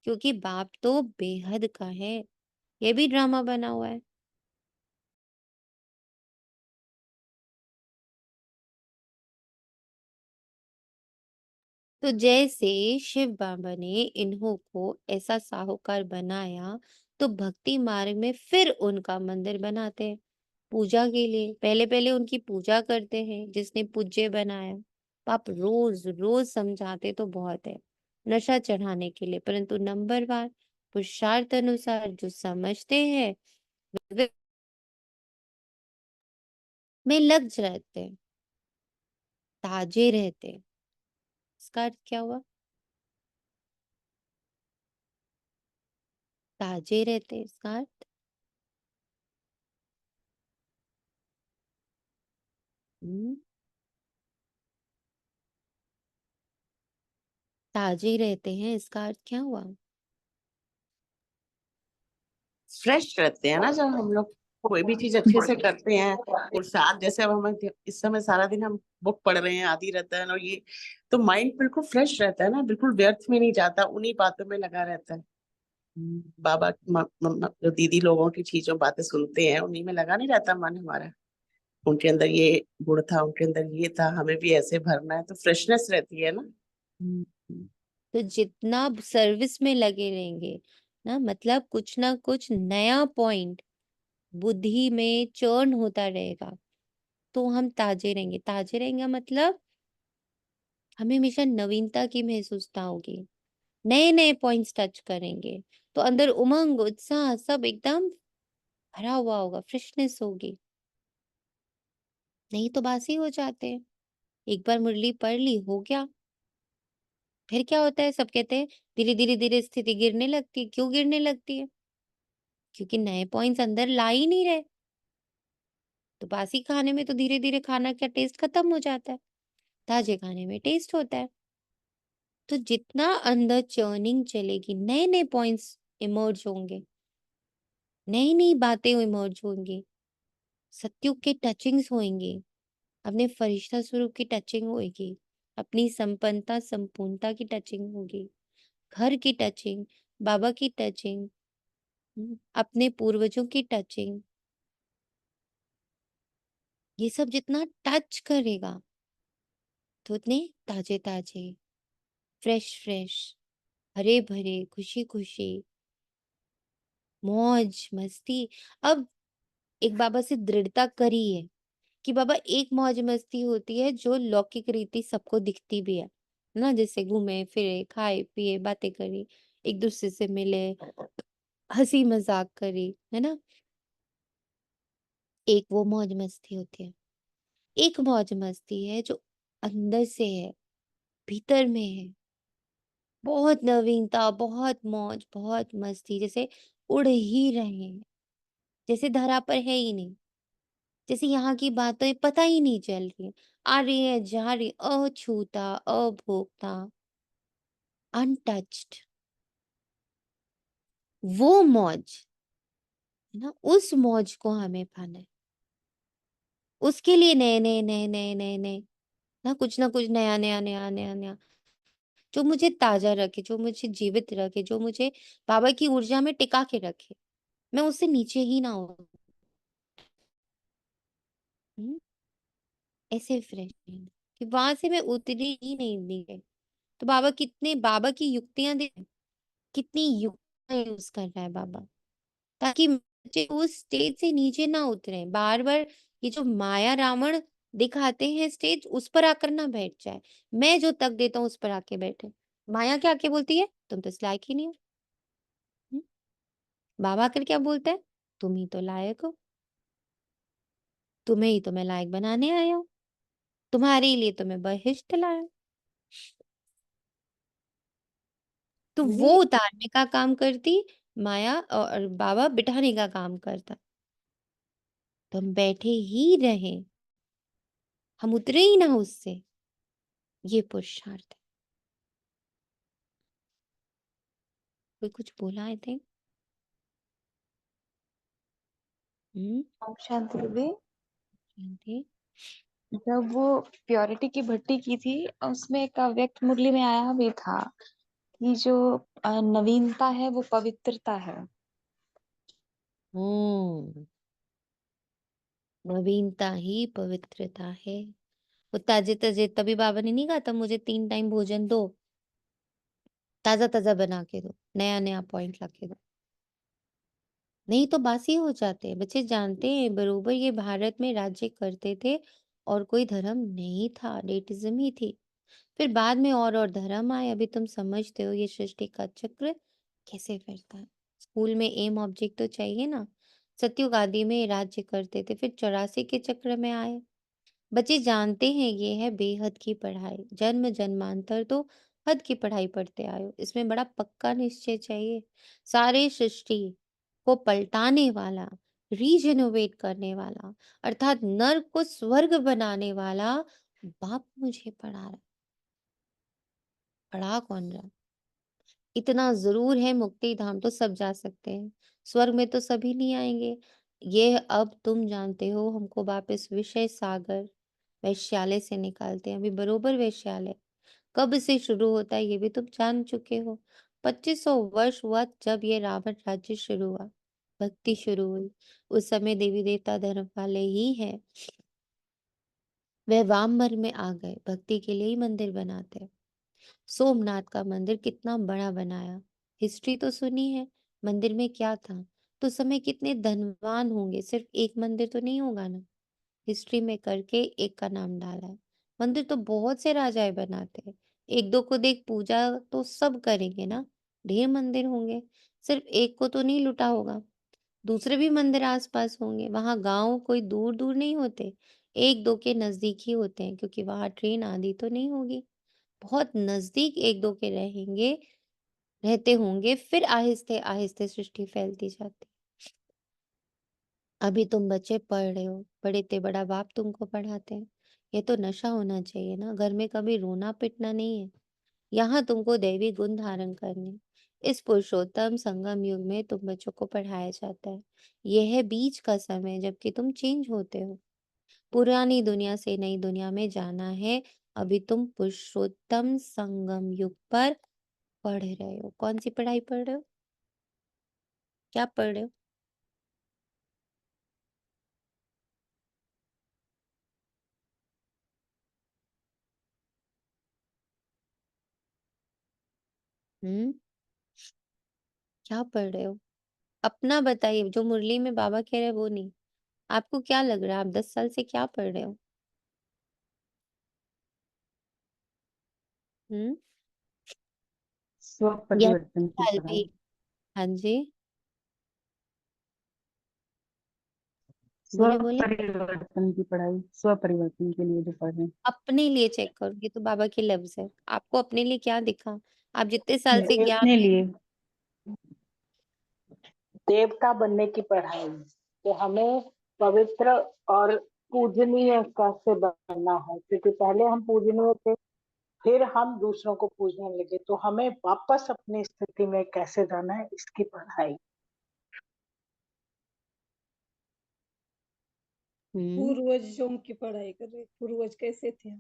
क्योंकि बाप तो बेहद का है। ये भी ड्रामा बना हुआ है। तो जैसे शिव बाबा ने इन्हों को ऐसा साहूकार बनाया, तो भक्ति मार्ग में फिर उनका मंदिर बनाते हैं पूजा के लिए। पहले पहले उनकी पूजा करते हैं जिसने पूज्य बनाया। पाप रोज रोज समझाते तो बहुत है नशा चढ़ाने के लिए, परंतु नंबरवार पुरुषार्थ अनुसार जो समझते हैं वे में लग जाते हैं, ताजे रहते हैं। इसका अर्थ क्या हुआ? ताजे रहते हैं, इसका अर्थ हम्म, ताजे रहते हैं, इसका अर्थ क्या हुआ? फ्रेश रहते हैं ना जब हम लोग कोई भी चीज अच्छे से करते हैं। और साथ जैसे अब हम इस समय सारा दिन हम बुक पढ़ रहे हैं, आदि रतन और ये, तो माइंड बिल्कुल फ्रेश रहता है ना, बिल्कुल व्यर्थ में नहीं जाता, उन्हीं बातों में लगा रहता है। बाबा जो दीदी लोगों की चीजों बातें सुनते हैं उन्हीं में लगा नहीं रहता मन हमारा। उनके अंदर ये गुण था, उनके अंदर ये था, हमें भी ऐसे भरना है, तो फ्रेशनेस रहती है ना। तो जितना सर्विस में लगे रहेंगे ना, मतलब कुछ ना कुछ नया पॉइंट बुद्धि में चर्न होता रहेगा, तो हम ताजे रहेंगे। ताजे रहेंगे मतलब हमें हमेशा नवीनता की महसूसता होगी। नए नए पॉइंट्स टच करेंगे तो अंदर उमंग उत्साह सब एकदम भरा हुआ होगा, फ्रेशनेस होगी। नहीं तो बासी हो जाते हैं। एक बार मुरली पढ़ ली, हो गया। फिर क्या होता है? सब कहते हैं धीरे धीरे धीरे स्थिति गिरने लगती है। क्यों गिरने लगती है? क्योंकि नए पॉइंट्स अंदर ला ही नहीं रहे। तो बासी खाने में तो धीरे धीरे खाना का टेस्ट खत्म हो जाता है। ताजे खाने में टेस्ट होता है। तो जितना अंदर चर्निंग चलेगी, नए नए पॉइंट्स इमर्ज होंगे, नई नई बातें इमर्ज होंगी, सत्युग के टचिंग्स होंगी, अपने फरिश्ता स्वरूप की टचिंग होगी, अपनी संपन्नता संपूर्णता की टचिंग होगी, घर की टचिंग, बाबा की टचिंग, अपने पूर्वजों की टचिंग। ये सब जितना टच करेगा तो उतने ताजे ताजे, फ्रेश फ्रेश, हरे भरे, खुशी खुशी, मौज मस्ती। अब एक बाबा से दृढ़ता करी है कि बाबा एक मौज मस्ती होती है जो लौकिक रीति सबको दिखती भी है ना, जैसे घूमे फिरे, खाए पिए, बातें करी, एक दूसरे से मिले, हंसी मजाक करी, है ना। एक वो मौज मस्ती होती है। एक मौज मस्ती है जो अंदर से है, भीतर में है। बहुत नवीनता, बहुत मौज, बहुत मस्ती, जैसे उड़ ही रहे हैं, जैसे धरा पर है ही नहीं, जैसे यहाँ की बातें पता ही नहीं चल रही, आ रही है जा रही, अछूता अभोक्ता, अनटच्ड। वो मौज है ना, उस मौज को हमें पाना है। उसके लिए नए नए नए नए नए नए ना कुछ नया नया नया नया नया, जो मुझे ताजा रखे, जो मुझे जीवित रखे, जो मुझे बाबा की ऊर्जा में टिका के रखे। मैं उससे नीचे ही ना हूँ। ऐसे फ्रेश नहीं कि वहां से मैं उतरी ही नहीं नीचे। तो बाबा की युक्तियां दे, कितनी युक्तियां यूज कर रहा है बाबा, ताकि बच्चे उस स्टेज से नीचे ना उतरे। बार बार ये जो माया रावण दिखाते हैं स्टेज, उस पर आकर ना बैठ जाए। मैं जो तक देता हूँ उस पर आके बैठे। माया क्या आके बोलती है, तुम तो इस लायक ही नहीं हो। हम्म? बाबा आकर क्या बोलता है, तुम ही तो लायक हो, तुम्हें ही तो मैं लायक बनाने आया हूँ, तुम्हारे लिए तो मैं बहिश्त लाया हूँ। तो वो दीदी उतारने का काम करती माया और बाबा बिठाने का काम करता। तो हम बैठे ही रहे, हम उतरे ही ना उससे, ये पुरुषार्थ है। कोई कुछ बोला आई थिंक। ओम शांति दीदी। शांति। जब वो प्योरिटी की भट्टी की थी, उसमें एक अव्यक्त मुरली में आया भी था कि जो नवीनता है वो पवित्रता है। हम्म, नवीनता ही पवित्रता है। वो ताजे ताजे, तभी बाबा ने नहीं कहा था मुझे 3 टाइम भोजन दो, ताजा ताजा बना के दो, नया नया पॉइंट ला के दो, नहीं तो बासी हो जाते हैं। बच्चे जानते हैं बरोबर ये भारत में राज्य करते थे और कोई धर्म नहीं था, डेटिज्म ही थी। फिर बाद में और धर्म आए। अभी तुम समझते हो ये सृष्टि का चक्र कैसे फिरता है। स्कूल में एम ऑब्जेक्ट तो चाहिए ना। सतयुग आदि में राज्य करते थे, फिर 84 के चक्र में आए। बच्चे जानते हैं ये है बेहद की पढ़ाई। जन्म जन्मांतर तो हद की पढ़ाई पढ़ते आए हो। इसमें बड़ा पक्का निश्चय चाहिए। सारे सृष्टि को पलटाने वाला, रीजेनोवेट करने वाला, अर्थात नर्क को स्वर्ग बनाने वाला बाप मुझे पढ़ा रहा है। पढ़ा कौन रहा? इतना जरूर है, मुक्ति धाम तो सब जा सकते हैं, स्वर्ग में तो सभी नहीं आएंगे। ये अब तुम जानते हो। हमको वापस विषय सागर वैश्यालय से निकालते हैं। अभी बरोबर वैश्यालय कब से शुरू होता है ये भी तुम जान चुके हो। 2500 वर्ष हुआ जब ये रावण राज्य शुरू हुआ, भक्ति शुरू हुई। उस समय देवी देवता धर्म वाले ही है, वह वाममर में आ गए, भक्ति के लिए ही मंदिर बनाते हैं। सोमनाथ का मंदिर कितना बड़ा बनाया, हिस्ट्री तो सुनी है। मंदिर में क्या था, तो उस समय कितने धनवान होंगे, सिर्फ एक मंदिर तो नहीं होगा ना। हिस्ट्री में करके एक का नाम डाला है। मंदिर तो बहुत से राजाएं बनाते हैं। एक दो को देख पूजा तो सब करेंगे ना, ढेर मंदिर होंगे। सिर्फ एक को तो नहीं लुटा होगा, दूसरे भी मंदिर आसपास होंगे। वहां गांव कोई दूर दूर नहीं होते, एक दो के नजदीक ही होते हैं, क्योंकि वहां ट्रेन आदि तो नहीं होगी। बहुत नजदीक एक दो के रहेंगे, रहते होंगे। फिर आहिस्ते आहिस्ते सृष्टि फैलती जाती। अभी तुम बच्चे पढ़ रहे हो, बड़े ते बड़ा बाप तुमको पढ़ाते हैं। ये तो नशा होना चाहिए ना, घर में कभी रोना पिटना नहीं है। यहाँ तुमको दैवी गुण धारण करने। इस पुरुषोत्तम संगम युग में तुम बच्चों को पढ़ाया जाता है। यह है बीच का समय जबकि तुम चेंज होते हो, पुरानी दुनिया से नई दुनिया में जाना है। अभी तुम पुरुषोत्तम संगम युग पर पढ़ रहे हो। कौन सी पढ़ाई पढ़ रहे हो, क्या पढ़ रहे हो? हम्म, क्या पढ़ रहे हो? अपना बताइए, जो मुरली में बाबा कह रहे हैं वो नहीं। आपको क्या लग रहा है, आप 10 साल से क्या पढ़ रहे हो? हम्म, स्व या परिवर्तन की साल भी? पढ़ाई। हाँ जी, स्व बोले बोले। परिवर्तन की पढ़ाई, स्व परिवर्तन के लिए जो पढ़ रहे अपने लिए चेक करो, ये तो बाबा के लफ्ज है। आपको अपने लिए क्या दिखा? आप जितने साल से हैं ज्ञान अपने में, लिए। देवता बनने की पढ़ाई। तो हमें पवित्र और पूजनीय कैसे बनना है, क्योंकि पहले हम पूजनीय थे, फिर हम दूसरों को पूजने लगे, तो हमें वापस अपनी स्थिति में कैसे जाना है, इसकी पढ़ाई। हम्म, पूर्वजों की पढ़ाई कर रहे, पूर्वज कैसे थे।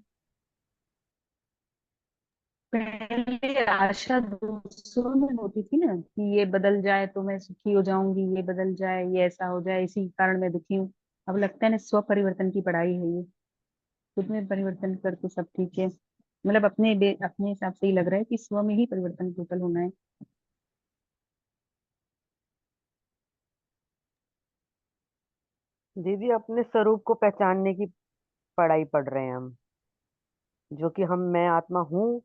पहले आशा दूसरों में होती थी ना कि ये बदल जाए तो मैं सुखी हो जाऊंगी, ये बदल जाए, ये ऐसा हो जाए, इसी कारण मैं दुखी हूँ। अब लगता है ना स्व परिवर्तन की पढ़ाई है ये, खुद में परिवर्तन कर तो सब ठीक है। मतलब अपने हिसाब से ही लग रहा है कि स्व में ही परिवर्तन टोटल होना है। दीदी अपने स्वरूप को पहचानने की पढ़ाई पढ़ रहे हैं हम, जो कि मैं आत्मा हूँ,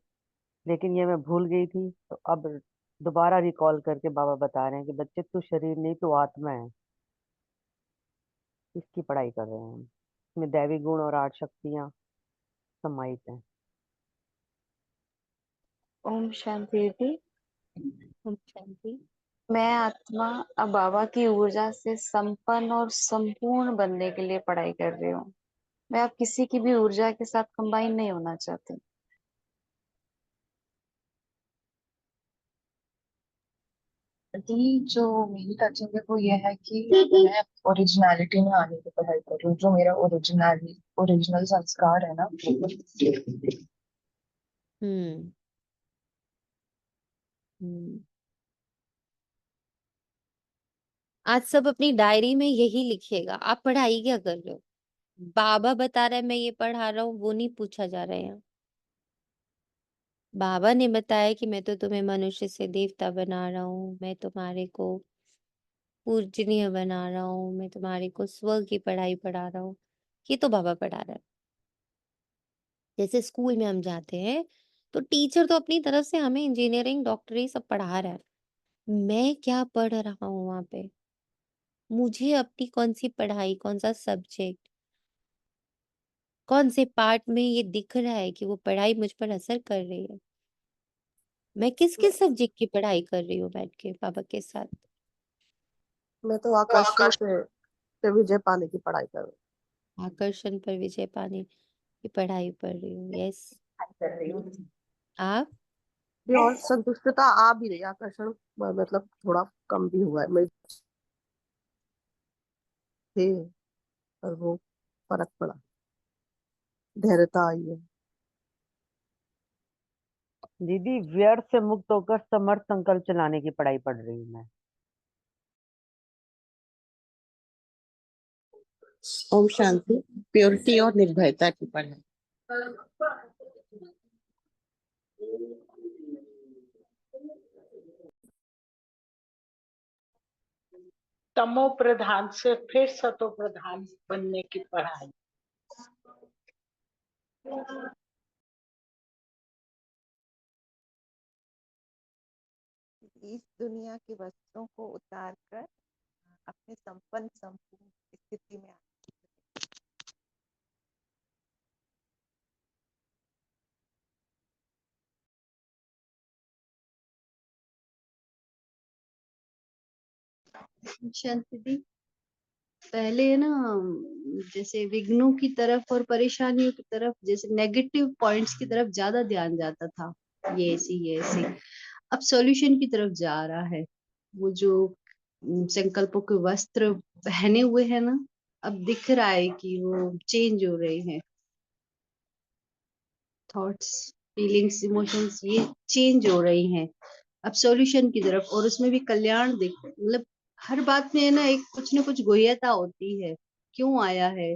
लेकिन ये मैं भूल गई थी, तो अब दोबारा रिकॉल करके बाबा बता रहे हैं कि बच्चे तू शरीर नहीं, तू आत्मा है। इसकी पढ़ाई कर रहे हैं हम। इसमें दैवी गुण और 8 शक्तियां समाहित हैं। ओम शांति दीदी। ओम शांति। मैं आत्मा अब बाबा की ऊर्जा से संपन्न और संपूर्ण बनने के लिए पढ़ाई कर रही हूँ। मैं अब किसी की भी ऊर्जा के साथ कंबाइन नहीं होना चाहती। जी, जो मेरी टचिंग है वो ये है कि मैं ओरिजिनलिटी में आने की पढ़ाई कर रही हूँ। जो मेरा ओरिजिनल संस्कार है ना, हम्म। हम्म। आज सब अपनी डायरी में यही लिखिएगा। आप पढ़ाई क्या कर रहे हो? बाबा बता रहा है मैं ये पढ़ा रहा हूँ, वो नहीं पूछा जा रहा है यहाँ। बाबा ने बताया कि मैं तो तुम्हें मनुष्य से देवता बना रहा हूँ, मैं तुम्हारे को पूजनीय बना रहा हूँ, मैं तुम्हारे को स्व की पढ़ाई पढ़ा रहा हूँ। ये तो बाबा पढ़ा रहा है। जैसे स्कूल में हम जाते हैं, तो टीचर तो अपनी तरफ से हमें इंजीनियरिंग, डॉक्टरी सब पढ़ा रहा है। मैं क्या पढ़ रहा हूँ वहाँ पे? मुझे अपनी कौन-सी पढ़ाई, कौन-सा सब्जेक्ट, कौन से पार्ट में ये दिख रहा है कि वो पढ़ाई मुझ पर असर कर रही है? मैं किस-किस सब्जेक्ट की पढ़ाई कर रही हूँ बैठ के बाबा के साथ? मैं तो आकर्षण पे विजय पाने की पढ़ाई कर आकर्षण पर विजय पाने की पढ़ाई पढ़ रही हूँ। यस। कर रही हूँ। आप? रही हूँ। और संतुष्टता आ भी रही है। आकर्षण मतलब थोड़ा कम भी हुआ है, मैं थे, पर वो फर्क पड़ा, धैर्यता आई है। दीदी व्यर्थ से मुक्त होकर समर्थ संकल्प चलाने की पढ़ाई पढ़ रही हूँ मैं। ओम शांति। प्योरिटी और निर्भयता की पढ़ाई। तमो प्रधान से फिर सतो प्रधान बनने की पढ़ाई। इस दुनिया की वस्तुओं को उतार कर अपने संपन्न संपूर्ण स्थिति में शांति दी। पहले ना जैसे विघ्नों की तरफ और परेशानियों की तरफ, जैसे नेगेटिव पॉइंट्स की तरफ ज्यादा ध्यान जाता था, ये ऐसी। अब सॉल्यूशन की तरफ जा रहा है। वो जो संकल्पों के वस्त्र पहने हुए हैं ना, अब दिख रहा है कि वो चेंज हो रहे हैं। थॉट्स, फीलिंग्स, इमोशंस ये चेंज हो रही हैं अब सॉल्यूशन की तरफ। और उसमें भी कल्याण दिख, मतलब हर बात में ना एक कुछ ना कुछ गोह्यता होती है। क्यों आया है?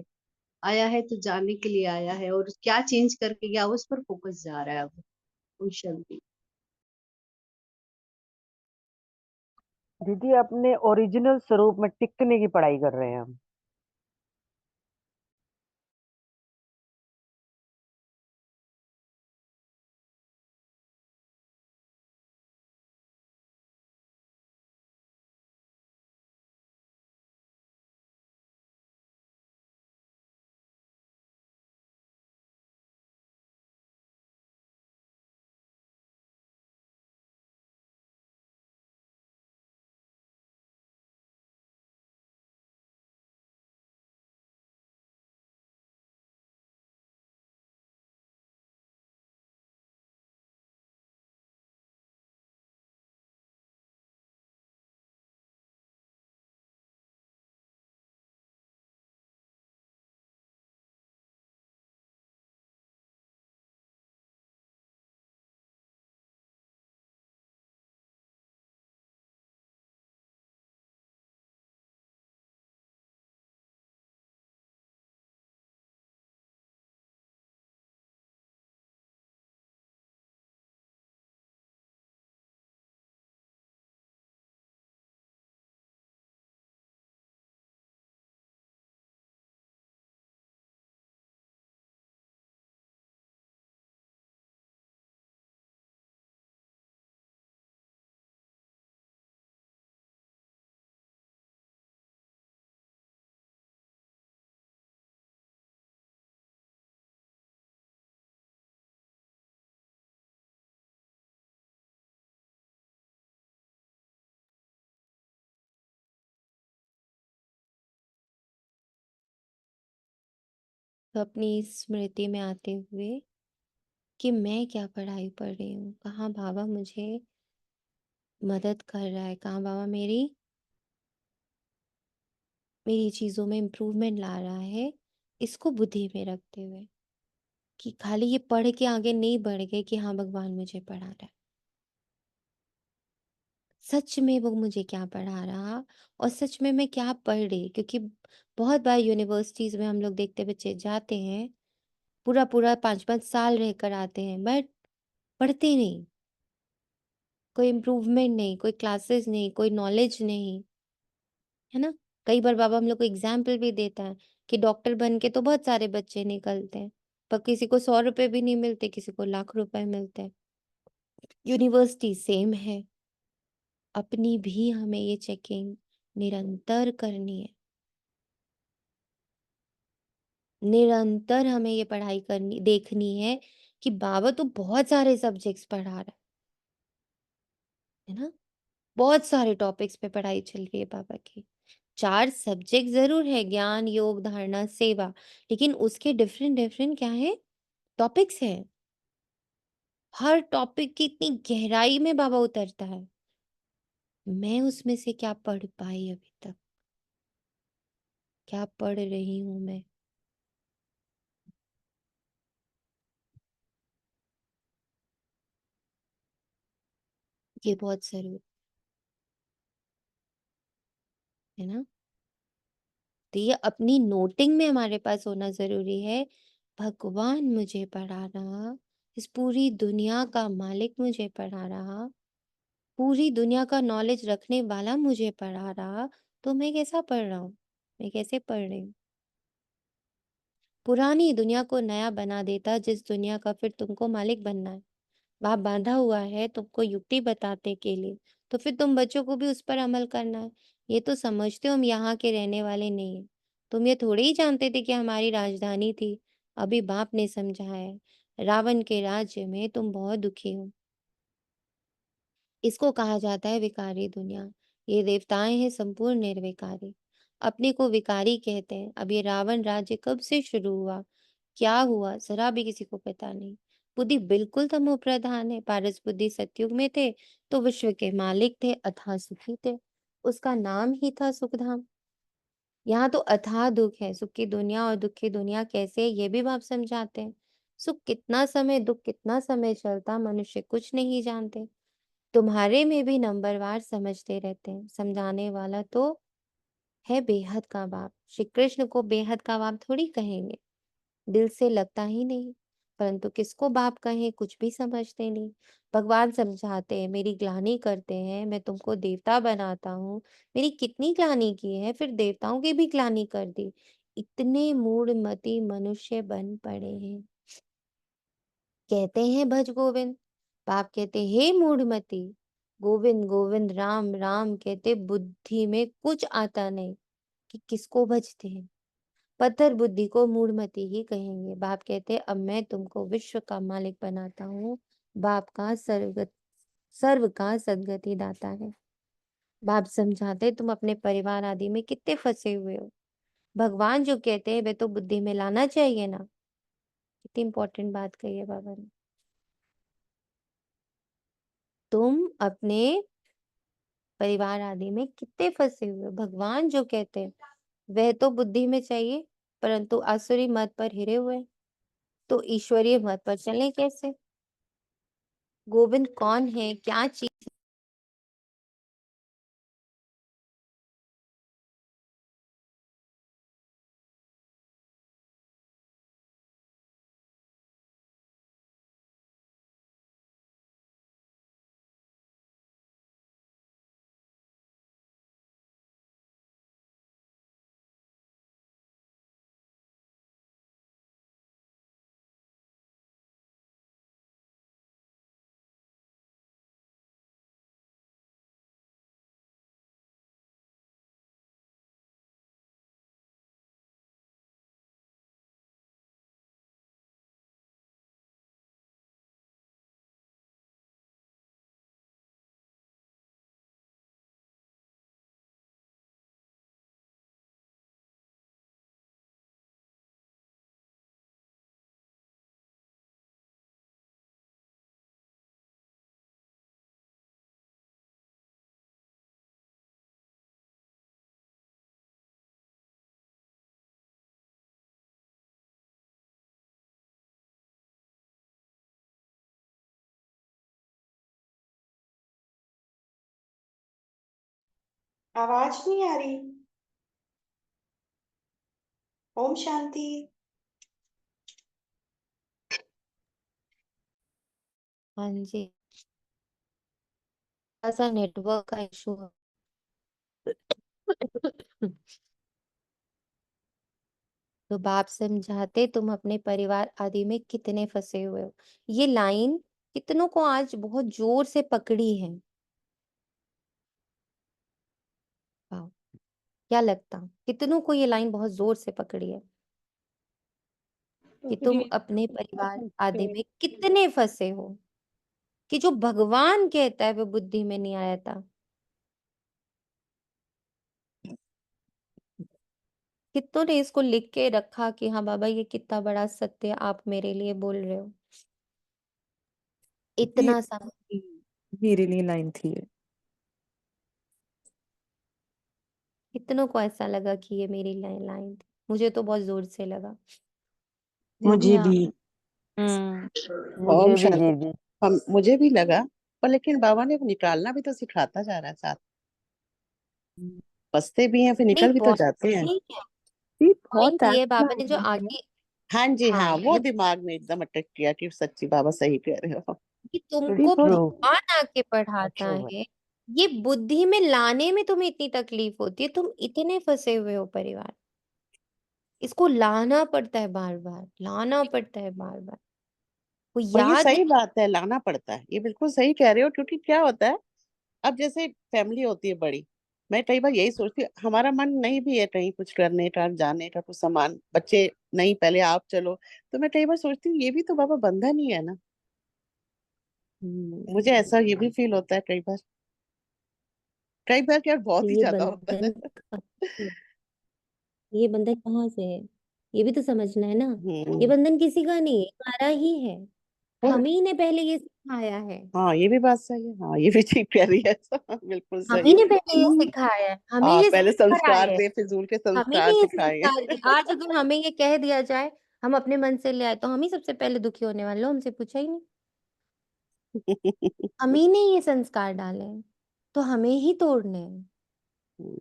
आया है तो जानने के लिए आया है, और क्या चेंज करके गया उस पर फोकस जा रहा है अब। ओम शांति। दीदी अपने ओरिजिनल स्वरूप में टिकने की पढ़ाई कर रहे हैं हम। तो अपनी स्मृति में आते हुए कि मैं क्या पढ़ाई पढ़ रही हूँ, कहाँ बाबा मुझे मदद कर रहा है, कहाँ बाबा मेरी मेरी चीज़ों में इम्प्रूवमेंट ला रहा है, इसको बुद्धि में रखते हुए कि खाली ये पढ़ के आगे नहीं बढ़ गए कि हाँ भगवान मुझे पढ़ा रहा है। सच में वो मुझे क्या पढ़ा रहा और सच में मैं क्या पढ़ रही, क्योंकि बहुत बार यूनिवर्सिटीज़ में हम लोग देखते बच्चे जाते हैं, पूरा-पूरा 5-5 साल रहकर आते हैं, बट पढ़ते नहीं, कोई इम्प्रूवमेंट नहीं, कोई क्लासेस नहीं, कोई नॉलेज नहीं, है ना? कई बार बाबा हम लोग को एग्ज़ाम्पल भी देता है कि डॉक्टर बन के तो बहुत सारे बच्चे निकलते हैं, पर किसी को ₹100 भी नहीं मिलते, किसी को लाख रुपए मिलते हैं। यूनिवर्सिटी सेम है, अपनी भी हमें ये चेकिंग निरंतर करनी है। निरंतर हमें ये पढ़ाई करनी देखनी है कि बाबा तो बहुत सारे सब्जेक्ट्स पढ़ा रहा है ना? बहुत सारे टॉपिक्स पे पढ़ाई चल रही है बाबा की। 4 सब्जेक्ट ज़रूर है, ज्ञान, योग, धारणा, सेवा, लेकिन उसके डिफरेंट-डिफरेंट क्या है? टॉपिक्स हैं। हर टॉपिक की इतनी गहराई में बाबा उतरता है। मैं उसमें से क्या पढ़ पाई अभी तक? क्या पढ़ रही हूँ मैं? ये बहुत ज़रूरी है ना? तो ये अपनी नोटिंग में हमारे पास होना ज़रूरी है। भगवान मुझे पढ़ा रहा, इस पूरी दुनिया का मालिक मुझे पढ़ा रहा, पूरी दुनिया का नॉलेज रखने वाला मुझे पढ़ा रहा, तो मैं कैसा पढ़ रहा हूँ? मैं कैसे पढ़ रही हूँ? पुरानी दुनिया को नया बना देता जिस दुनिया का फिर तुमको मालिक बनना है। वहाँ बाँधा हुआ है तुमको युक्ति बताने के लिए, तो फिर तुम बच्चों को भी उस पर अमल करना है। ये तो समझते हो हम यहाँ के रहने वाले नहीं हैं। तुम ये थोड़े ही जानते थे कि हमारी राजधानी थी, अभी बाप ने समझाया है। रावण के राज्य में तुम बहुत दुखी हो। इसको कहा जाता है विकारी दुनिया। ये देवताएँ हैं संपूर्ण निर्विकारी। अपने को विकारी कहते हैं। अब ये रावण राज्य कब से शुरू हुआ? क्या हुआ? ज़रा भी किसी को पता नहीं। बुद्धि बिल्कुल तमोप्रधान है। पारस बुद्धि सतयुग में थे, तो विश्व के मालिक थे, अथाह सुखी थे। उसका नाम ही था सुखधाम। यहाँ तो अथाह दुःख है। सुख की दुनिया और दुःख की दुनिया कैसे है, ये भी बाप समझाते हैं। सुख कितना समय, दुःख कितना समय चलता, मनुष्य कुछ नहीं जानते। तुम्हारे में भी नंबरवार समझते रहते हैं। समझाने वाला तो है बेहद का बाप। श्री कृष्ण को बेहद का बाप थोड़ी कहेंगे, दिल से लगता ही नहीं। परंतु किसको बाप कहें, कुछ भी समझते नहीं। भगवान समझाते हैं, मेरी ग्लानि करते हैं, मैं तुमको देवता बनाता हूँ। मेरी कितनी ग्लानि की है, फिर देवताओं की भी ग्लानि कर दी। इतने मूढ़मती मनुष्य बन पड़े हैं। कहते हैं भज गोविंद, बाप कहते हे मूढ़मती, गोविंद गोविंद राम राम कहते बुद्धि में कुछ आता नहीं कि किसको भजते हैं। पत्थर बुद्धि को मूढ़मती ही कहेंगे। बाप कहते अब मैं तुमको विश्व का मालिक बनाता हूँ। बाप का सर्व का सदगति दाता है। बाप समझाते तुम अपने परिवार आदि में कितने फंसे हुए हो। भगवान जो कहते हैं वे तो बुद्धि में लाना चाहिए ना। कितनी इंपॉर्टेंट बात कही है बाबा ने। तुम अपने परिवार आदि में कितने फंसे हुए हो। भगवान जो कहते हैं वह तो बुद्धि में चाहिए, परंतु आसुरी मत पर हिरे हुए, तो ईश्वरीय मत पर चले कैसे? गोविंद कौन है, क्या चीज आवाज नहीं आ रही। ओम शांति। हाँ जी, थोड़ा-सा नेटवर्क का इश्यू है। तो बाप समझाते तुम अपने परिवार आदि में कितने फँसे हुए हो। ये लाइन कितनों को आज बहुत ज़ोर से पकड़ी है। वाह! क्या लगता? कितनों को ये लाइन बहुत ज़ोर से पकड़ी है तो कि फिर तुम ये अपने परिवार आदि तो में कितने फँसे हो, कि जो भगवान कहता है वो बुद्धि में नहीं आता। कितनों ने इसको लिख के रखा कि हाँ बाबा ये कितना बड़ा सत्य आप मेरे लिए बोल रहे हो। ये इतना सा मेरे लिए लाइन थी ये। कितनों को ऐसा लगा कि ये मेरी लाइन थी। मुझे तो बहुत ज़ोर से लगा। दीदी मुझे हाँ। भी ओम मुझे भी शांति। दीदी। हम मुझे भी लगा, पर लेकिन बाबा ने निकालना भी तो सिखाता जा रहा है साथ। फंसते भी हैं फिर नहीं निकल भी तो पॉइंट जाते हैं। ठीक है, ये बहुत पॉइंट ये है टाइम बाबा ने जो आगे हाँ जी, हाँ, हाँ, वो दिमाग में एकदम अटक किया कि सच्ची बाबा सही कह रहे हो। कि इट्स तुमको ट्रू। भगवान आके पढ़ाता है, ये बुद्धि में लाने में तुम्हें इतनी तकलीफ होती है, तुम इतने फँसे हुए हो परिवार। इसको लाना पड़ता है बार-बार, लाना पड़ता है बार-बार। वो और ये याद सही बात है, लाना पड़ता है, ये बिल्कुल सही कह रहे हो, क्योंकि क्या होता है, अब जैसे फैमिली होती है बड़ी, मैं कई बार यही सोचती हूँ, हमारा मन नहीं भी है कहीं कुछ करने का, जाने का, कुछ सामान, बच्चे नहीं, पहले आप चलो, तो मैं कई बार सोचती हूँ ये भी तो बाबा बंधन ही है ना। मुझे ऐसा ये भी फील होता है कई बार क्या बहुत ही ये ज्यादा होता है। बंधन कहाँ से है? ये बंधन कहाँ से है? ये भी तो समझना है ना। ये हम्म। बंधन किसी का नहीं है, हमारा ही है। और हम ही ने पहले ये सिखाया है। हाँ, ये भी बात सही है, हाँ, ये भी ठीक कह रही है। बिल्कुल हम ही सही। ने पहले ये सिखाया है, हमें हाँ, ये पहले संस्कार आए संस्कार, हैं। बेफिजूल के हम ही संस्कार ने ये सिखाए संस्कार हैं। दिए। आज अगर हमें ये कह दिया जाए, हम अपने मन से ले आए, तो हम ही सबसे पहले दुखी होने वाले। लो हमसे पूछा ही नहीं। हम ही ने ये संस्कार डाले हैं, तो हमें ही तोड़ने हैं।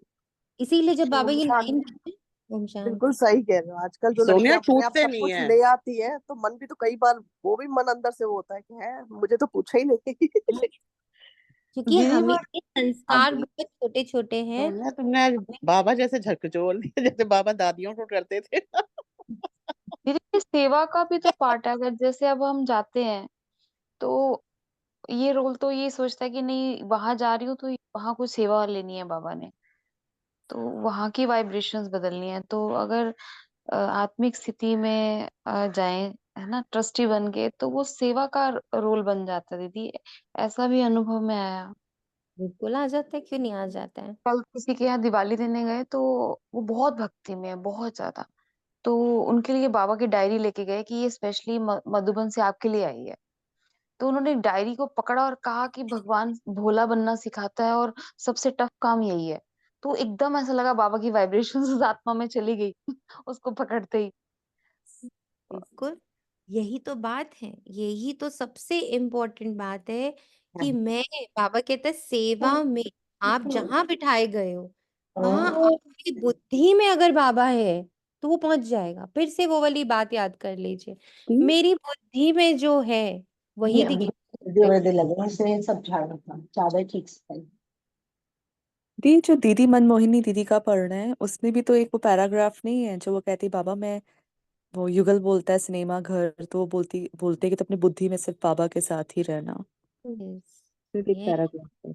इसीलिए जब बाबा ओम ये लाइन शांति। कहते हैं, ओम बिल्कुल शांति। सही कह रहे हो। आजकल जो सोनिया लड़कियां अपने आप टूटते सब नहीं कुछ है। ले आती है तो मन भी तो कई बार वो भी मन अंदर से वो होता है कि है मुझे तो पूछा ही नहीं। क्योंकि दीदी हमें वो ये संस्कार बहुत छोटे-छोटे हैं। सोनिया, तुमने आज बाबा जैसे झकझोर दिया, जैसे बाबा दादियों को करते थे। दीदी ये सेवा का भी तो पार्ट है। अगर जैसे अब हम जाते हैं तो ये रोल तो ये सोचता है कि नहीं वहां जा रही हूँ तो वहां कुछ सेवा लेनी है बाबा ने, तो वहां की वाइब्रेशंस बदलनी है। तो अगर आत्मिक स्थिति में जाएं, है ना, ट्रस्टी बन के, तो वो सेवा का रोल बन जाता है दीदी। ऐसा भी अनुभव में आया। बिल्कुल आ जाता है, क्यों नहीं आ जाता है? कल किसी के यहाँ दिवाली देने गए तो वो बहुत भक्ति में है, बहुत ज्यादा। तो उनके लिए बाबा की डायरी लेके गए कि ये स्पेशली मधुबन से आपके लिए आई है। तो उन्होंने डायरी को पकड़ा और कहा कि भगवान भोला बनना सिखाता है और सबसे टफ काम यही है। तो एकदम ऐसा लगा बाबा की वाइब्रेशंस उस आत्मा में चली गई उसको पकड़ते ही। बिल्कुल, यही तो बात है। यही तो सबसे इम्पोर्टेंट बात है कि मैं बाबा कहते हैं सेवा में आप जहाँ बिठाए गए हो, वहाँ आपकी बुद्धि में अगर बाबा है, तो वो पहुँच जाएगा। फिर से वो वाली बात याद कर लीजिए। मेरी बुद्धि में जो है, वही दिखे। लगे इसने सब झाड़ रखा ज्यादा ठीक से। दी जो दीदी मनमोहिनी दीदी का पढ़ रहे हैं उसमें भी तो एक वो पैराग्राफ नहीं है जो वो कहती बाबा मैं, वो युगल बोलता है सिनेमा घर, तो वो बोलते कि तो अपनी बुद्धि में सिर्फ बाबा के साथ ही रहना। यस, सिर्फ एक ये पैराग्राफ है।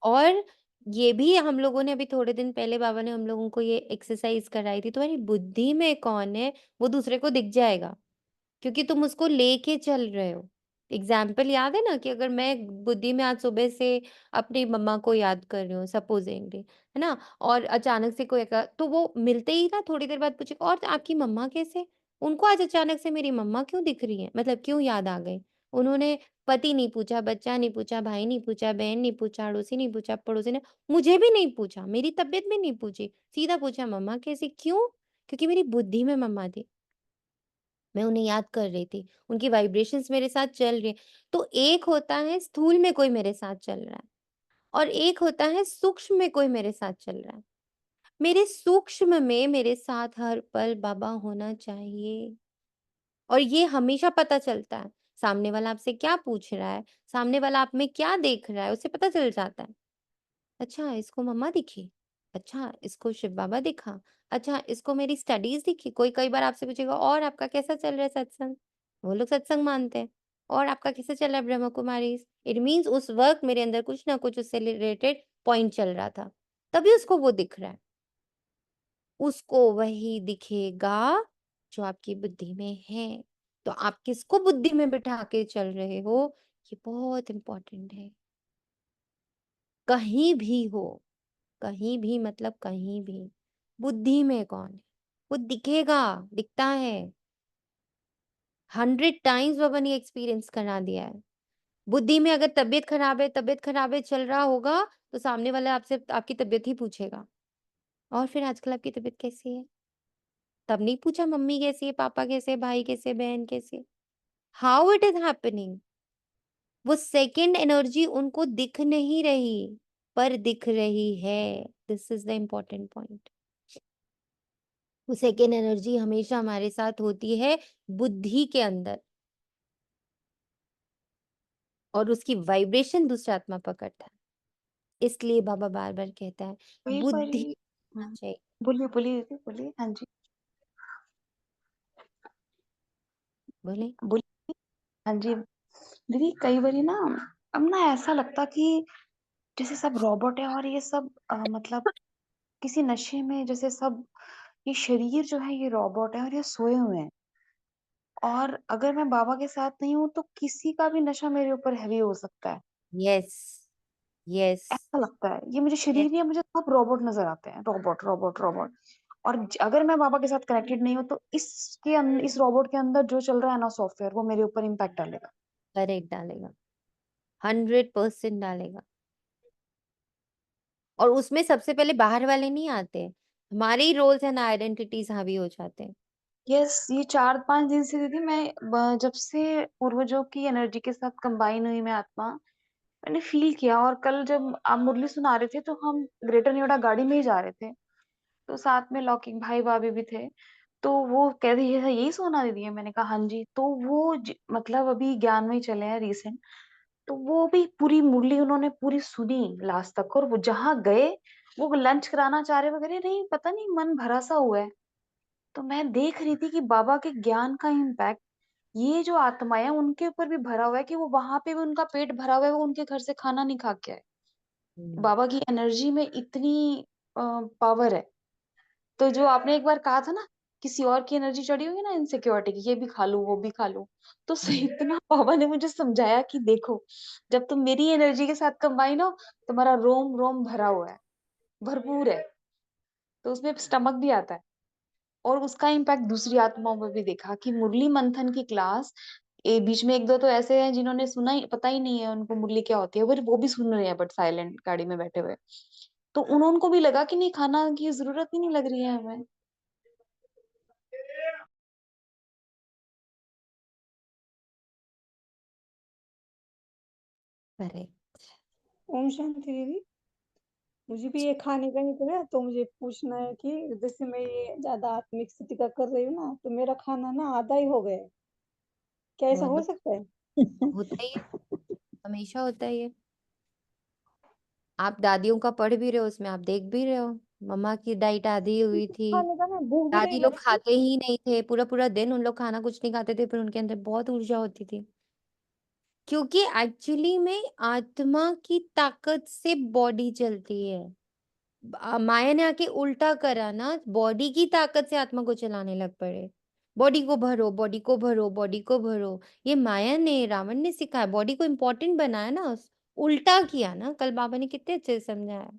और ये भी हम लोगों ने अभी थोड़े दिन पहले बाबा ने हम लोगों को ये एक्सरसाइज कराई थी। तुम्हारी बुद्धि में कौन है, वो दूसरे को दिख जाएगा। क्योंकि तुम उसको लेके चल रहे हो। एग्जाम्पल याद है ना कि अगर मैं बुद्धि में आज सुबह से अपनी मम्मा को याद कर रही हूँ सपोजिंगली, है ना, और अचानक से कोई तो वो मिलते ही ना थोड़ी देर बाद पूछेगा और आपकी मम्मा कैसे? उनको आज अचानक से मेरी मम्मा क्यों दिख रही है, मतलब क्यों याद आ गई? उन्होंने पति नहीं पूछा, बच्चा नहीं पूछा, भाई नहीं पूछा, बहन नहीं पूछा, अड़ोसी नहीं पूछा, पड़ोसी ने मुझे भी नहीं पूछा, मेरी तबीयत भी नहीं पूछी, सीधा पूछा मम्मा कैसी? क्यों? क्योंकि मेरी बुद्धि में मम्मा थी। मैं उन्हें याद कर रही थी, उनकी वाइब्रेशंस मेरे साथ चल रही हैं। तो एक होता है स्थूल में कोई मेरे साथ चल रहा है, और एक होता है सूक्ष्म में कोई मेरे साथ चल रहा है। मेरे सूक्ष्म में मेरे साथ हर पल बाबा होना चाहिए और ये हमेशा पता चलता है। सामने वाला आपसे क्या पूछ रहा है, सामने वाला आप में क्या देख रहा है, उसे पता चल जाता है। अच्छा, इसको मम्मा दिखी। अच्छा, इसको शिव बाबा दिखा। अच्छा, इसको मेरी स्टडीज़ दिखी। कोई कई बार आपसे पूछेगा और आपका कैसा चल रहा है सत्संग? वो लोग सत्संग मानते हैं। और आपका कैसा चल रहा है ब्रह्म कुमारीज़? इट मीन्स उस वक़्त मेरे अंदर कुछ ना कुछ उससे रिलेटेड पॉइंट चल रहा था। तभी उसको वो दिख रहा है। उसको वही दिखेगा जो आपकी बुद्धि में है। तो आप किसको बुद्धि में बिठा के चल रहे हो, ये बहुत इम्पोर्टेंट है। कहीं भी हो, कहीं भी मतलब कहीं भी, बुद्धि में कौन है? वो दिखेगा, दिखता है। 100 टाइम्स बाबा ने एक्सपीरियंस करा दिया है। बुद्धि में अगर तबीयत खराब है, चल रहा होगा, तो सामने वाला आपसे आपकी तबीयत ही पूछेगा। और फिर आजकल आपकी तबीयत कैसी है? तब नहीं पूछा मम्मी कैसी है, पापा कैसे है, भाई कैसे है, बहन कैसी है? How it is happening? वो सेकंड एनर्जी उनको दिख नहीं रही, पर दिख रही है। This is the important point. वो सेकंड एनर्जी हमेशा हमारे साथ होती है बुद्धि के अंदर और उसकी वाइब्रेशन दूसरा आत्मा पकड़ता है। इसलिए बाबा बार-बार कहता है कई बुद्धि बारी होना चाहिए। बोलिए, बोलिए दीदी, बोलिए। हाँ जी, बोले? बोलिए। हाँ जी, दीदी कई बारी ना अब ना ऐसा लगता कि जैसे सब रोबोट है और ये सब मतलब किसी नशे में जैसे सब ये शरीर जो है ये रोबोट है और ये सोए हुए हैं। और अगर मैं बाबा के साथ नहीं हूँ तो किसी का भी नशा मेरे ऊपर हैवी हो सकता है। यस, यस, ऐसा लगता है ये मुझे यस, शरीर या मुझे सब रोबोट नजर आते हैं, रोबोट रोबोट रोबोट। और अगर मैं बाबा के साथ कनेक्टेड नहीं हूँ तो इस रोबोट के अंदर जो चल रहा है ना सॉफ्टवेयर वो मेरे ऊपर इम्पैक्ट डालेगा। करेक्ट डालेगा। 100% डालेगा। और उसमें सबसे पहले बाहर वाले नहीं आते। हमारे ही रोल्स एंड आइडेंटिटीज़ हावी हो जाते हैं। यस, ये 4-5 दिन से दीदी मैं जब से पूर्वजों की एनर्जी के साथ कंबाइन हुई मैं आत्मा, मैंने फील किया। और कल जब आप मुरली सुना रहे थे तो हम ग्रेटर नोएडा गाड़ी में ही जा रहे थे, तो साथ में लौकिक भाई भाभी भी थे। तो वो कह रही है यही सोना दीदी है, मैंने कहा हाँ जी। तो वो मतलब अभी ज्ञान में ही चले हैं रिसेंट। तो वो भी पूरी मुरली उन्होंने पूरी सुनी लास्ट तक। और वो जहाँ गए वो लंच कराना चाह रहे वगैरह, नहीं पता नहीं मन भरा सा हुआ है। तो मैं देख रही थी कि बाबा के ज्ञान का इम्पैक्ट ये जो आत्माएं हैं उनके ऊपर भी भरा हुआ है कि वो वहां पे भी उनका पेट भरा हुआ है, वो उनके घर से खाना नहीं खा के आए। हुँ। बाबा की एनर्जी में इतनी पावर है। तो जो आपने एक बार कहा था ना, किसी और की एनर्जी चढ़ी होगी ना इनसिक्योरिटी की, ये भी खा लूं वो भी खा लूं। तो इतना बाबा ने मुझे समझाया कि देखो, जब तुम मेरी एनर्जी के साथ कंबाइन हो, तुम्हारा रोम रोम भरा हुआ है, भरपूर है। तो उसमें स्टमक भी आता है। और उसका इम्पैक्ट दूसरी आत्माओं में भी देखा कि मुरली मंथन की क्लास, बीच में एक दो तो ऐसे हैं जिन्होंने सुना ही पता ही नहीं है उनको मुरली क्या होती है, वो भी सुन रहे हैं बट साइलेंट गाड़ी में बैठे हुए। तो उनको भी लगा कि नहीं, खाना की जरूरत ही नहीं लग रही है हमें। करेक्ट। ओम शांति दीदी। मुझे भी ये खाने का ही था, तो मुझे पूछना है कि जैसे मैं ये ज्यादा आत्मिक स्थिति का कर रही हूँ ना, तो मेरा खाना ना आधा ही हो गया है। क्या ऐसा बहुत हो बढ़िया। सकता है? होता ही है, हमेशा होता ही है। आप दादियों का पढ़ भी रहे हो, उसमें आप देख भी रहे हो। मम्मा की डाइट आधी हुई थी। खाने का ना भूख भी नहीं दादी लोग लगती। खाते ही नहीं थे, पूरा-पूरा दिन उन लोग खाना कुछ नहीं खाते थे, पर उनके अंदर बहुत ऊर्जा होती थी। क्योंकि एक्चुअली में आत्मा की ताकत से बॉडी चलती है। माया ने आके उल्टा करा ना, बॉडी की ताकत से आत्मा को चलाने लग पड़े। बॉडी को भरो, बॉडी को भरो, बॉडी को भरो। ये माया ने, रावण ने सिखाया, बॉडी को इम्पोर्टेंट बनाया ना, उल्टा किया ना। कल बाबा ने कितने अच्छे से समझाया।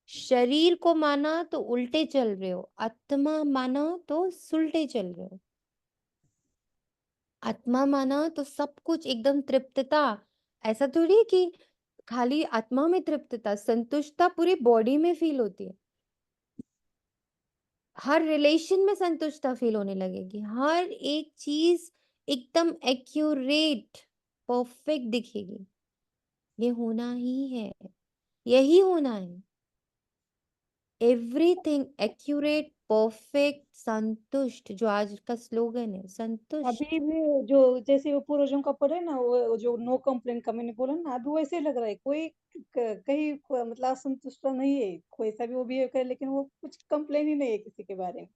शरीर को माना तो उल्टे चल रहे हो, आत्मा माना तो सुलटे चल रहे हो। आत्मा माना तो सब कुछ एकदम तृप्तता। ऐसा थोड़ी है कि खाली आत्मा में तृप्तता, संतुष्टता पूरी बॉडी में फील होती है। हर रिलेशन में संतुष्टता फील होने लगेगी। हर एक चीज एकदम एक्यूरेट, परफेक्ट दिखेगी। ये होना ही है। यही होना है। एवरीथिंग एक्यूरेट, परफेक्ट, संतुष्ट, जो आज का स्लोगन है, संतुष्ट। अभी भी जो जैसे वो पूर्वजों का पढ़े ना, वो जो नो कंप्लेन का मैंने बोला ना, अभी वैसे लग रहा है। कोई कहीं मतलब असंतुष्ट नहीं है, कोई सा भी वो बिहेव करे, लेकिन वो कुछ कंप्लेन ही नहीं है किसी के बारे में।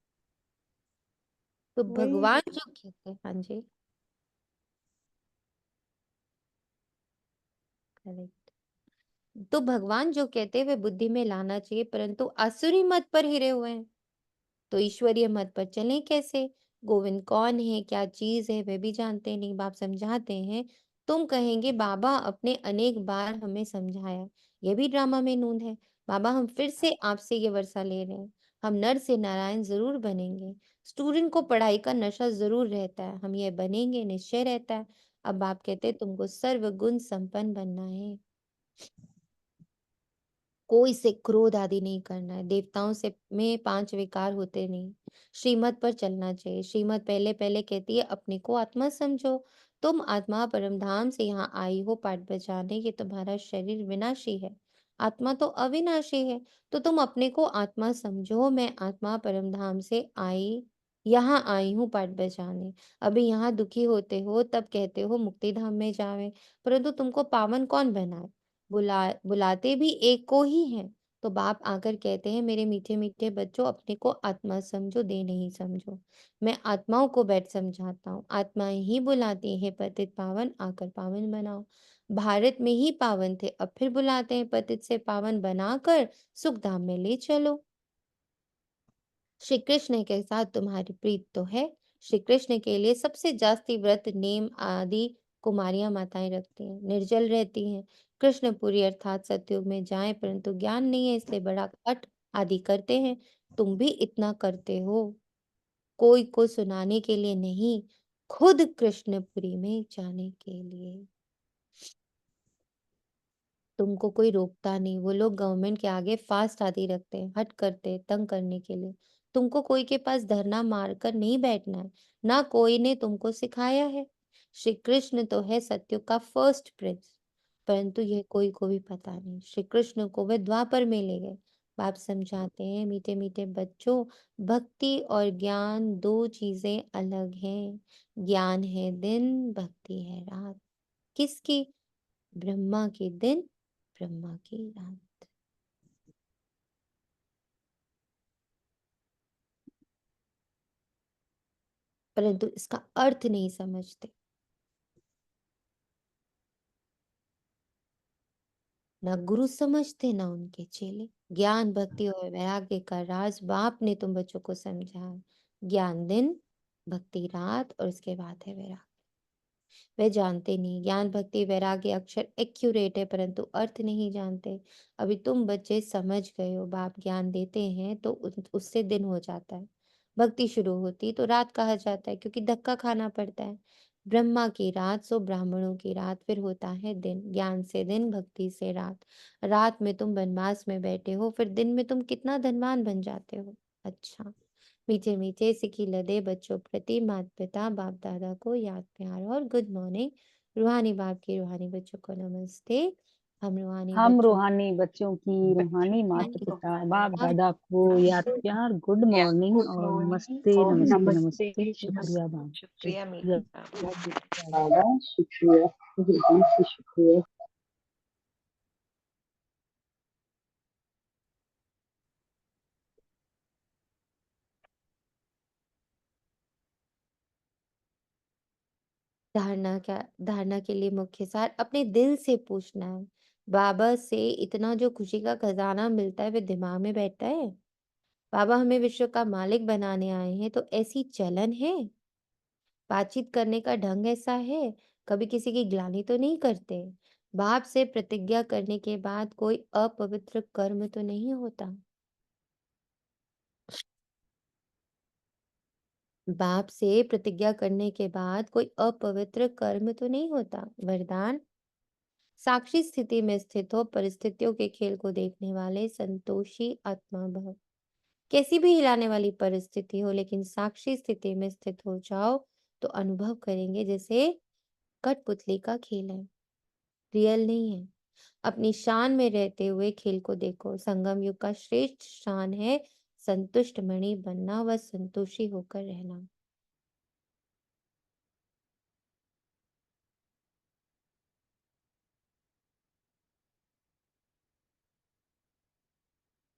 तो वही भगवान जो कहते हैं, हाँ जी, करेक्ट। तो भगवान जो कहते हैं वे बुद्धि में लाना चाहिए, परंतु आसुरी मत पर हिरे हुए हैं, तो ईश्वरीय मत पर चलें कैसे? गोविंद कौन है, क्या चीज है, वह भी जानते नहीं। बाप समझाते हैं, तुम कहेंगे बाबा अपने अनेक बार हमें समझाया, यह भी ड्रामा में नूंद है। बाबा हम फिर से आपसे ये वर्षा ले रहे हैं, हम नर से नारायण जरूर बनेंगे। स्टूडेंट को पढ़ाई का नशा जरूर रहता है, हम ये बनेंगे निश्चय रहता है। अब बाप कहते हैं तुमको सर्वगुण संपन्न बनना है, कोई से क्रोध आदि नहीं करना है, देवताओं से में 5 विकार होते नहीं। श्रीमत पर चलना चाहिए। श्रीमत पहले पहले कहती है अपने को आत्मा समझो, तुम आत्मा परम धाम से यहाँ आई हो पाठ बजाने, ये तुम्हारा शरीर विनाशी है, आत्मा तो अविनाशी है। तो तुम अपने को आत्मा समझो, मैं आत्मा परम धाम से यहाँ आई हूँ पाठ बजाने। अभी यहाँ दुखी होते हो तब कहते हो मुक्ति धाम में जावे, परंतु तुमको पावन कौन बनाए? बुलाते भी एक को ही हैं। तो बाप आकर कहते हैं मेरे मीठे मीठे बच्चों, अपने को आत्मा समझो, दे नहीं समझो। मैं आत्माओं को बैठ समझाता हूँ, आत्माएं ही बुलाती हैं पतित पावन, आकर पावन बनाओ। भारत में ही पावन थे, अब फिर बुलाते हैं पतित से पावन बनाकर सुख धाम में ले चलो। श्री कृष्ण के साथ तुम्हारी प्रीत तो है। श्री कृष्ण के लिए सबसे जास्ती व्रत नेम आदि कुमारियां माताएं रखती हैं, निर्जल रहती हैं। कृष्णपुरी अर्थात सतयुग में जाएं, परंतु ज्ञान नहीं है इसलिए बड़ा कट आदि करते हैं। तुम भी इतना करते हो, कोई को सुनाने के लिए नहीं, खुद कृष्णपुरी में जाने के लिए। तुमको कोई रोकता नहीं, वो लोग गवर्नमेंट के आगे फास्ट आदि रखते हैं, हट करते हैं तंग करने के लिए। तुमको कोई के पास धरना मारकर नहीं बैठना है, ना कोई ने तुमको सिखाया है। श्री कृष्ण तो है सत्युग का फर्स्ट प्रिंस, परंतु यह कोई को भी पता नहीं। श्री कृष्ण को वे द्वापर में ले गए। बाप समझाते हैं मीठे मीठे बच्चों, भक्ति और ज्ञान दो चीजें अलग हैं। ज्ञान है दिन, भक्ति है रात। किसकी? ब्रह्मा की दिन, ब्रह्मा की रात। परंतु इसका अर्थ नहीं समझते। ना गुरु समझते, ना उनके चेले। ज्ञान भक्ति और वैराग्य का राज बाप ने तुम बच्चों को समझाया। ज्ञान दिन, भक्ति रात, और उसके बाद है वैराग्य। वे जानते नहीं, ज्ञान भक्ति वैराग्य अक्षर एक्यूरेट है, परंतु अर्थ नहीं जानते। अभी तुम बच्चे समझ गए हो, बाप ज्ञान देते हैं तो उससे दिन हो जाता है। भक्ति शुरू होती तो रात कहा जाता है, क्योंकि धक्का खाना पड़ता है। ब्रह्मा की रात सो ब्राह्मणों की रात, फिर होता है दिन। ज्ञान से दिन, भक्ति से रात। रात में तुम वनवास में बैठे हो, फिर दिन में तुम कितना धनवान बन जाते हो। अच्छा, मीठे मीठे सिकी लदे बच्चों प्रति माता पिता बाप दादा को याद प्यार और गुड मॉर्निंग। रूहानी बाप की रूहानी बच्चों को नमस्ते। हम रूहानी हम बच्चों रूहानी बच्चों की रूहानी माता पिता बाप दादा को याद को प्यार गुड मॉर्निंग गुड और मॉर्निंग नमस्ते और नमस्ते नमस्ते नमस्ते, नमस्ते। शुक्रिया बाप, शुक्रिया शुक्रिया। मीठी बाप। दादा शुक्रिया, दिल से शुक्रिया। धारणा के लिए मुख्य सार अपने दिल से पूछना है। बाबा से इतना जो खुशी का खजाना मिलता है वे दिमाग में बैठता है? बाबा हमें विश्व का मालिक बनाने आए हैं, तो ऐसी चलन है? बातचीत करने का ढंग ऐसा है? कभी किसी की ग्लानि तो नहीं करते? बाप से प्रतिज्ञा करने के बाद कोई अपवित्र कर्म तो नहीं होता? बाप से प्रतिज्ञा करने के बाद कोई अपवित्र कर्म तो नहीं होता? वरदान, साक्षी स्थिति में स्थित हो, परिस्थितियों के खेल को देखने वाले संतोषी आत्मा भव। कैसी भी हिलाने वाली परिस्थिति हो, लेकिन साक्षी स्थिति में स्थित हो जाओ तो अनुभव करेंगे जैसे कठपुतली का खेल है, रियल नहीं है। अपनी शान में रहते हुए खेल को देखो। संगम युग का श्रेष्ठ शान है संतुष्ट मणि बनना व संतोषी होकर रहना।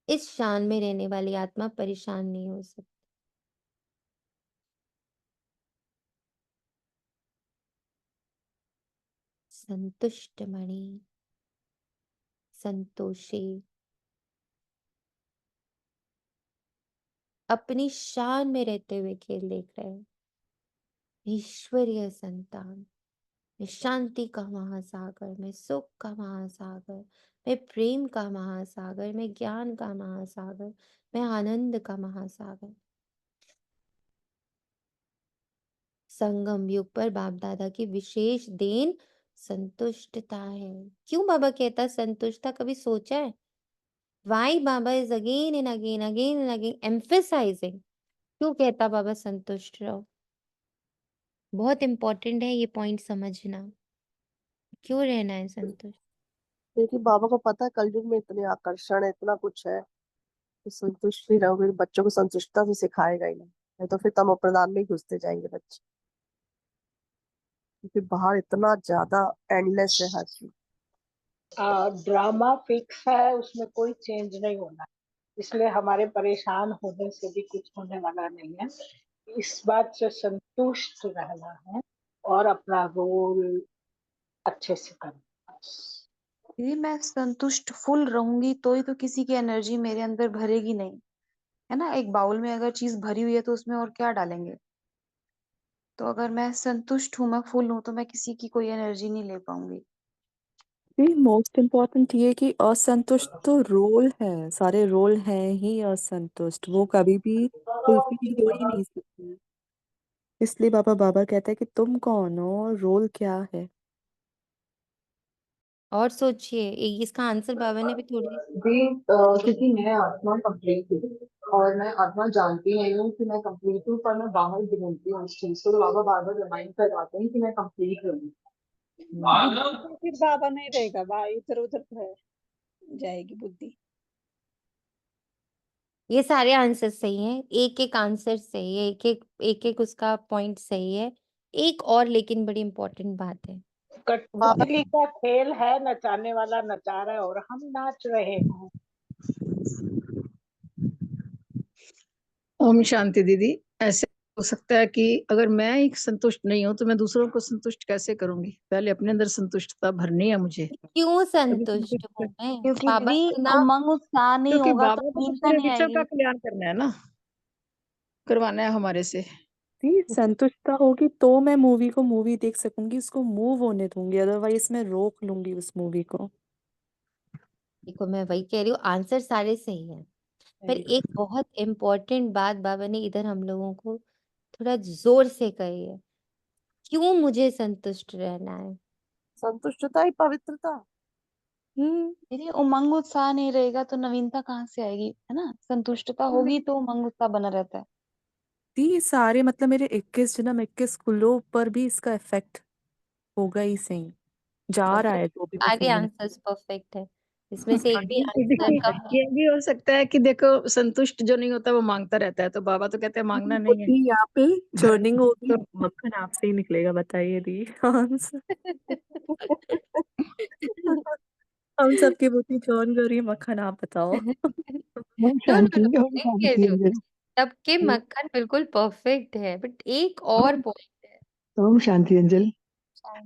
इस शान में रहने वाली आत्मा परेशान नहीं हो सकती। संतुष्ट मणि, संतोषी, अपनी शान में रहते हुए खेल देख रहे हैं। ईश्वरीय संतान, मैं शांति का महासागर, मैं सुख का महासागर, मैं प्रेम का महासागर, मैं ज्ञान का महासागर, मैं आनंद का महासागर। संगम युग पर बाप दादा की विशेष देन संतुष्टता है। क्यों बाबा कहता संतुष्टता, कभी सोचा है? Why Baba is again and again emphasizing? क्यों कहता बाबा संतुष्ट रहो? बहुत इंपॉर्टेंट है ये पॉइंट समझना। क्यों रहना है संतुष्ट? क्योंकि बाबा को पता है कलयुग में इतने आकर्षण है, इतना कुछ है, तो संतुष्ट ही रहोगे। बच्चों को संतुष्टता तो सिखाएगा ही नहीं तो फिर तमो प्रधान में ही घुसते जाएंगे बच्चे, क्योंकि बाहर इतना ज्यादा एंडलेस है हर चीज। ड्रामा फिक्स है, उसमें कोई चेंज नहीं होना, इसलिए हमारे परेशान होने से भी कुछ होने वाला नहीं है। इस बात से संतुष्ट रहना है और अपना रोल अच्छे से करना है। दीदी मैं संतुष्ट फुल रहूंगी तो ही तो किसी की एनर्जी मेरे अंदर भरेगी नहीं, है ना। एक बाउल में अगर चीज भरी हुई है तो उसमें और क्या डालेंगे। तो अगर मैं संतुष्ट हूँ, मैं फुल हूँ, तो मैं किसी की कोई एनर्जी नहीं ले पाऊंगी। मोस्ट इम्पोर्टेंट ये कि असंतुष्ट तो रोल है, सारे रोल हैं ही असंतुष्ट, वो कभी भी फुलफिल हो ही नहीं सकते। इसलिए बाबा बाबा कहता है कि तुम कौन हो, रोल क्या है। और सोचिए, इसका आंसर बाबा ने भी थोड़ी भी क्योंकि मैं आत्मा कंप्लीट हूँ और मैं आत्मा जानती नहीं हूँ कि मैं कंप्लीट हूँ, पर मैं बाहर ढूंढती हूँ उस चीज को, तो बाबा बार बार रिमाइंड करवाते हैं कि मैं कंप्लीट हूँ। बुद्धि तो फिर बाबा नहीं रहेगा, इधर उधर जाएगी बुद्धि। ये सारे आंसर सही हैं, एक एक आंसर सही है, एक एक उसका पॉइंट सही है। एक और लेकिन बड़ी इंपॉर्टेंट बात है। कठपुतली का खेल है, नचाने वाला नचा रहा है और हम नाच रहे हैं। ओम शांति दीदी। ऐसे हो सकता है कि अगर मैं एक संतुष्ट नहीं हूँ तो मैं दूसरों को संतुष्ट कैसे करूंगी? पहले अपने अंदर संतुष्टता भरनी है मुझे। क्यों तभी संतुष्ट हूँ मैं? क्योंकि बाबा दीदी के नाम उमंग उत्साह नहीं क्योंकि होगा तो बाबा को तो नवीनता पूरे नहीं विश्व का आएगी। कल्याण करना है ना, करवाना है हमारे से। जी, संतुष्टता होगी तो मैं मूवी को मूवी देख सकूंगी, उसको मूव होने दूंगी, अदरवाइज मैं रोक लूंगी उस मूवी को। देखो मैं वही कह रही हूँ, आंसर सारे सही है, पर एक बहुत इम्पोर्टेंट बात बाबा ने इधर हम लोगों को थोड़ा जोर से कही है। क्यों मुझे संतुष्ट रहना है? संतुष्टता ही पवित्रता। दीदी उमंग उत्साह नहीं रहेगा तो नवीनता कहाँ से आएगी, है ना। संतुष्टता होगी तो उमंग उत्साह बना रहता है। ये सारे मतलब मेरे 21 जन्म 21 कुलों पर भी इसका इफेक्ट होगा ही सही, जा रहा है जो भी मैं सारे समझ। आंसर्स परफेक्ट है, इसमें से एक भी ये आंसर देखिए, कम ये भी हो सकता है कि देखो संतुष्ट जो नहीं होता वो मांगता रहता है, तो बाबा तो कहते हैं मांगना नहीं है। होती यहाँ पे चर्निंग होगी, तो मक्खन आपसे ही निकलेगा, बताइए दी आंसर। हम सबकी बुद्धि चर्न कर रही है, मक्खन आप बताओ। ओम नो नो शांति, नो, ओम नहीं कह रही शांति हूँ, अंजलि। सबके मक्खन बिल्कुल परफेक्ट है, बट एक और पॉइंट है। ओम शांति अंजलि।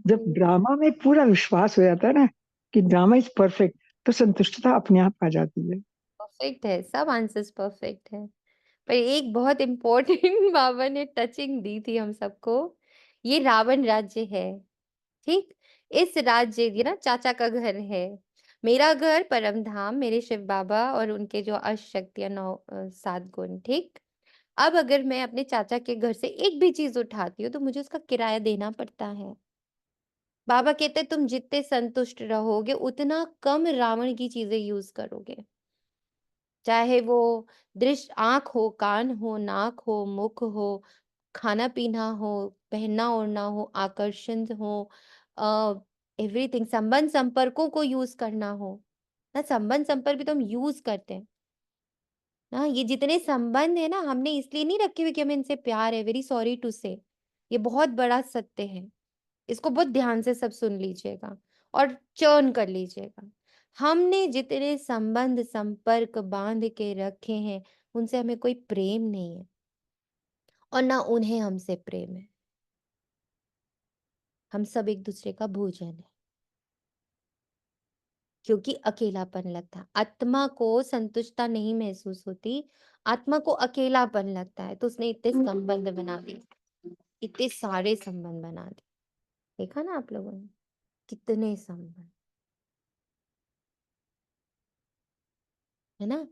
जब शांति ड्रामा में पूरा विश्वास हो जाता है ना कि ड्रामा इज परफेक्ट, तो संतुष्टता अपने आप आ जाती है। परफेक्ट है, सब आंसर्स परफेक्ट है, पर एक बहुत इम्पोर्टेंट बाबा ने टचिंग दी थी हम सबको। ये रावण राज्य है, ठीक। इस राज्य, ये ना चाचा का घर है, मेरा घर परम धाम, मेरे शिव बाबा और उनके जो अष्टशक्तियां 7 गुण, ठीक। अब अगर मैं अपने चाचा के घर से एक भी चीज उठाती हूँ तो मुझे उसका किराया देना पड़ता है। बाबा कहते हैं तुम जितने संतुष्ट रहोगे उतना कम रावण की चीजें यूज करोगे, चाहे वो दृश्य, आंख हो, कान हो, नाक हो, मुख हो, खाना पीना हो, पहनना ओढ़ना हो, आकर्षण हो, एवरीथिंग, संबंध संपर्कों को यूज करना हो ना, संबंध संपर्क भी तो हम यूज करते हैं ना। ये जितने संबंध है ना, हमने इसलिए नहीं रखे हुए कि हमें इनसे प्यार है, वेरी सॉरी टू से, ये बहुत बड़ा सत्य है। इसको बहुत ध्यान से सब सुन लीजिएगा और चर्न कर लीजिएगा। हमने जितने संबंध संपर्क बांध के रखे हैं, उनसे हमें कोई प्रेम नहीं है और ना उन्हें हमसे प्रेम है। हम सब एक दूसरे का भोजन है, क्योंकि अकेलापन लगता है। आत्मा को संतुष्टता नहीं महसूस होती, आत्मा को अकेलापन लगता है, तो उसने इतने संबंध बना दिए, इतने सारे संबंध बना दिए। देखा ना आप लोगों ने, कितने संबंध, है ना।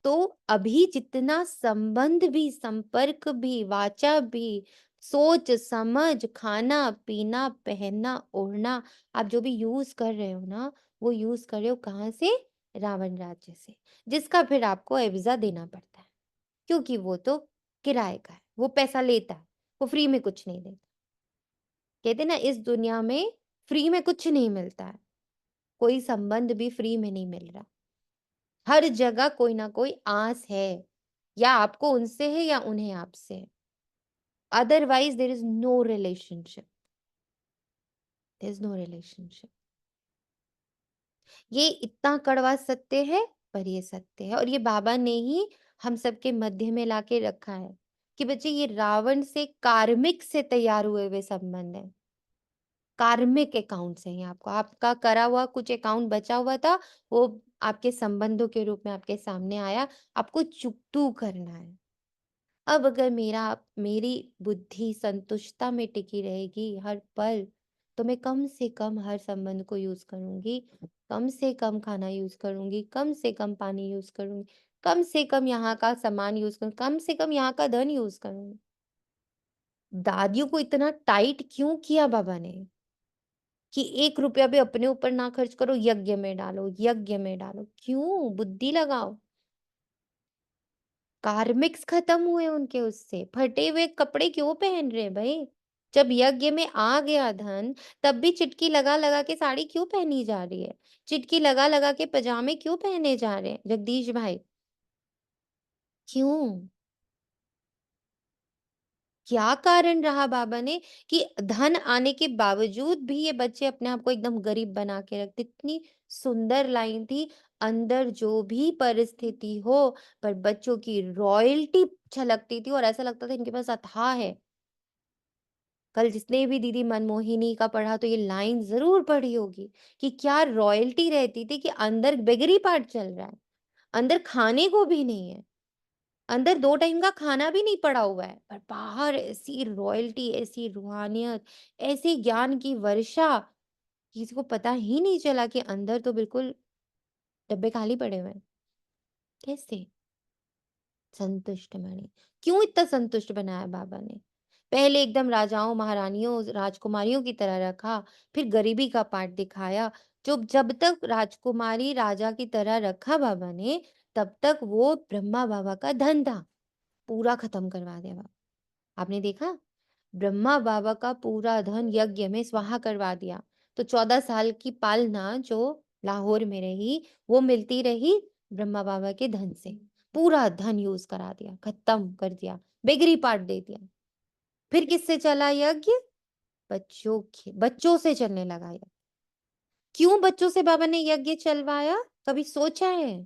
तो अभी जितना संबंध भी, संपर्क भी, वाचा भी, सोच समझ, खाना पीना, पहनना ओढ़ना, आप जो भी यूज कर रहे हो ना, वो यूज कर रहे हो कहाँ से? रावण राज्य से, जिसका फिर आपको एविजा देना पड़ता है, क्योंकि वो तो किराए का है, वो पैसा लेता है, वो फ्री में कुछ नहीं देता। कहते ना, इस दुनिया में फ्री में कुछ नहीं मिलता है, कोई संबंध भी फ्री में नहीं मिल रहा। हर जगह कोई ना कोई आस है, या आपको उनसे है या उन्हें आपसे है। Otherwise there is no relationship, there is no relationship. ये इतना कड़वा सत्य है, पर ये सत्य है, और ये बाबा ने ही हम सबके मध्य में लाके रखा है कि बच्चे, ये रावण से कार्मिक से तैयार हुए हुए संबंध है। कार्मिक अकाउंट से ही आपको, आपका करा हुआ कुछ अकाउंट बचा हुआ था, वो आपके संबंधों के रूप में आपके सामने आया, आपको चुकतू करना है। अब अगर मेरी बुद्धि संतुष्टता में टिकी रहेगी हर पल, तो मैं कम से कम हर संबंध को यूज करूंगी, कम से कम खाना यूज करूंगी, कम से कम पानी यूज करूंगी, कम से कम यहाँ का सामान यूज करूंगी, कम से कम यहाँ का धन यूज करूंगी। दादियों को इतना टाइट क्यों किया बाबा ने कि 1 रुपया भी अपने ऊपर ना खर्च करो, यज्ञ में डालो, यज्ञ में डालो। क्यों? बुद्धि लगाओ। कार्मिक्स खत्म हुए उनके, उससे फटे हुए कपड़े क्यों पहन रहे हैं भाई? जब यज्ञ में आ गया धन, तब भी चिटकी लगा लगा के साड़ी क्यों पहनी जा रही है? चिटकी लगा लगा के पजामे क्यों पहने जा रहे हैं जगदीश भाई? क्यों? क्या कारण रहा बाबा ने कि धन आने के बावजूद भी ये बच्चे अपने आप को एकदम गरीब बना के रखते? इतनी सुंदर लाइन थी, अंदर जो भी परिस्थिति हो, पर बच्चों की रॉयल्टी छलकती थी और ऐसा लगता था इनके पास अथाह है। कल जिसने भी दीदी मनमोहिनी का पढ़ा, तो ये लाइन जरूर पढ़ी होगी कि क्या रॉयल्टी रहती थी कि अंदर बेगरी पार्ट चल रहा है, अंदर खाने को भी नहीं है, अंदर 2 टाइम का खाना भी नहीं पड़ा हुआ है, पर बाहर ऐसी रॉयल्टी, ऐसी रूहानियत, ऐसी ज्ञान की वर्षा, किसी को पता ही नहीं चला कि अंदर तो बिल्कुल डब्बे खाली पड़े हुए हैं। कैसे? संतुष्ट मणि। क्यों इतना संतुष्ट बनाया बाबा ने? पहले एकदम राजाओं, महारानियों, राजकुमारियों की तरह रखा, फिर गरीबी का पार्ट दिखाया। जो जब तक राजकुमारी राजा की तरह रखा बाबा ने, तब तक वो ब्रह्मा बाबा का धन था, पूरा खत्म करवा दिया बाबा। आपने देखा, ब्रह्मा बाबा का पूरा धन यज्ञ में स्वाहा करवा दिया। तो 14 साल की पालना जो लाहौर में रही, वो मिलती रही ब्रह्मा बाबा के धन से। पूरा धन यूज करा दिया, खत्म कर दिया, बेगरी पार्ट दे दिया। फिर किससे चला यज्ञ? बच्चों से चलने लगा यज्ञ। क्यों बच्चों से बाबा ने यज्ञ चलवाया? कभी सोचा है?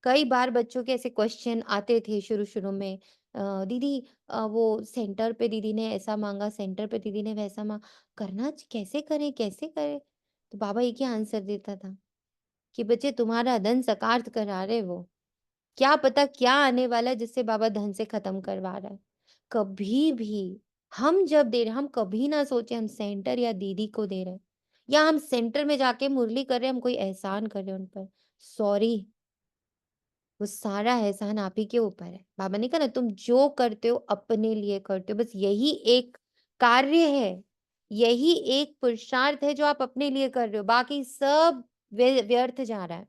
कई बार बच्चों के ऐसे क्वेश्चन आते थे शुरू शुरू में, दीदी वो सेंटर पे दीदी ने ऐसा मांगा, सेंटर पे दीदी ने वैसा मांगा, कैसे करें, कैसे करें? तो बाबा एक ही आंसर देता था कि बच्चे, तुम्हारा धन सकार्थ करा रहे वो, क्या पता क्या आने वाला है जिससे बाबा धन से खत्म करवा रहा है। कभी भी हम जब दे रहे, हम कभी ना सोचे हम सेंटर या दीदी को दे रहे हैं, या हम सेंटर में जाके मुरली कर रहे हैं, हम कोई एहसान कर रहे हैं उन पर। सॉरी, वो सारा एहसान आप ही के ऊपर है। बाबा ने कहा ना, तुम जो करते हो अपने लिए करते हो, बस यही एक कार्य है, यही एक पुरुषार्थ है जो आप अपने लिए कर रहे हो, बाकी सब व्यर्थ जा रहा है।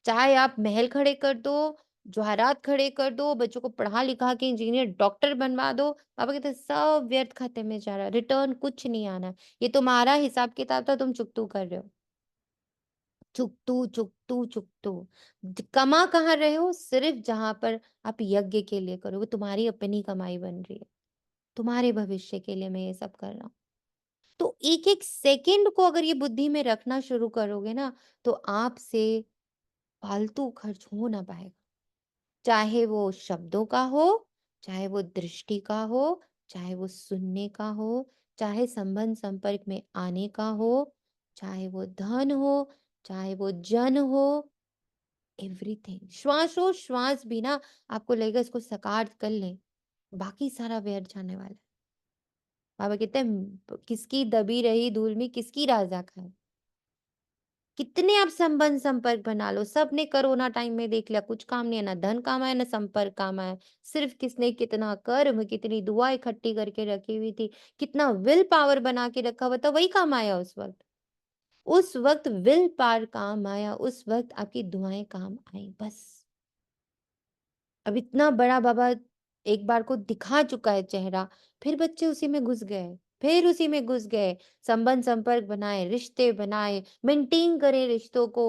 चाहे आप महल खड़े कर दो, जवाहरात खड़े कर दो, बच्चों को पढ़ा लिखा के इंजीनियर, डॉक्टर बनवा दो। पापा कहते हैं सब व्यर्थ खाते में जा रहा है, रिटर्न कुछ नहीं आना है। ये तुम्हारा हिसाब किताब था, तुम चुकतू कर रहे हो। चुकतू, चुकतू, चुकतू। कमा कहाँ रहे हो? सिर्फ जहां पर आप यज्ञ के लिए करो, वो तुम्हारी अपनी कमाई बन रही है। तुम्हारे भविष्य के लिए मैं ये सब कर रहा हूँ। तो एक-एक सेकंड को अगर ये बुद्धि में रखना शुरू करोगे ना, तो आपसे फालतू खर्च हो ना पाएगा। चाहे वो शब्दों का हो, चाहे वो दृष्टि का हो, चाहे वो सुनने का हो, चाहे संबंध संपर्क में आने का हो, चाहे वो धन हो, चाहे वो जन हो, एवरीथिंग। श्वासोश्वास भी ना आपको लगेगा इसको साकार कर लें, बाकी सारा व्यर्थ जाने वाला है। बाबा कहते हैं किसकी दबी रही धूल में किसकी राजा खाए। कितने आप संबंध संपर्क बना लो, सबने कोरोना टाइम में देख लिया, कुछ काम नहीं है, ना धन काम आया, ना संपर्क काम आया। सिर्फ किसने कितना कर्म, कितनी दुआ इकट्ठी करके रखी हुई थी, कितना विल पावर बना के रखा हुआ था, वही काम आया उस वक्त। उस वक्त विल पावर काम आया, उस वक्त आपकी दुआएं काम आई, बस। अब इतना बड़ा बाबा एक बार को दिखा चुका है चेहरा, फिर बच्चे उसी में घुस गए, फिर उसी में घुस गए। संबंध संपर्क बनाए, रिश्ते बनाए, मेंटेन करे रिश्तों को,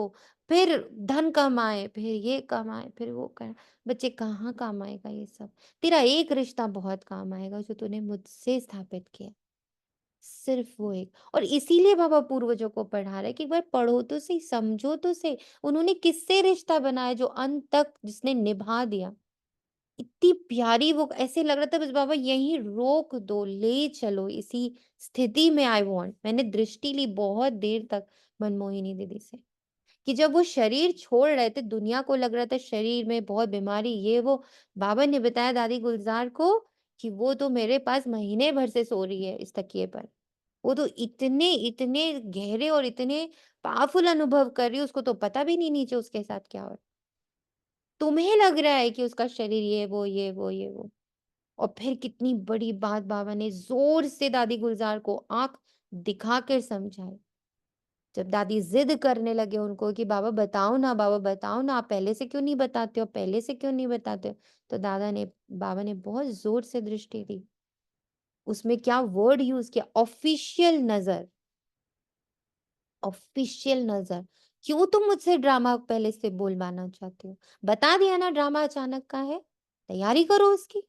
फिर धन कमाए, फिर ये कमाए, फिर वो करे। बच्चे कहाँ काम आएगा ये सब? तेरा एक रिश्ता बहुत काम आएगा जो तूने मुझसे स्थापित किया, सिर्फ वो एक। और इसीलिए बाबा पूर्वजों को पढ़ा रहे कि एक बार पढ़ो तो सही, समझो तो सही। उन्होंने किससे रिश्ता बनाया जो अंत तक जिसने निभा दिया। इतनी प्यारी वो, ऐसे लग रहा था बस बाबा यहीं रोक दो, ले चलो इसी स्थिति में। आई वांट, मैंने दृष्टि ली बहुत देर तक मनमोहिनी दीदी से, कि जब वो शरीर छोड़ रहे थे, दुनिया को लग रहा था शरीर में बहुत बीमारी ये वो। बाबा ने बताया दादी गुलजार को कि वो तो मेरे पास महीने भर से सो रही है इस तकिए पर। वो तो इतने इतने गहरे और इतने पावरफुल अनुभव कर रही है, उसको तो पता भी नहीं नीचे उसके साथ क्या हो रहा है। तुम्हें लग रहा है कि उसका शरीर ये वो ये वो ये वो। और फिर कितनी बड़ी बात बाबा ने जोर से दादी गुलजार को आंख दिखाकर समझाई। जब दादी जिद करने लगे उनको कि बाबा बताओ ना, बाबा बताओ ना, आप पहले से क्यों नहीं बताते हो, पहले से क्यों नहीं बताते हो? तो बाबा ने बहुत जोर से दृष्टि दी। उसमें क्या वर्ड यूज किया? ऑफिशियल नजर। ऑफिशियल नजर। क्यों तुम मुझसे ड्रामा पहले से बोलवाना चाहते हो? बता दिया ना ड्रामा अचानक का है, तैयारी करो उसकी।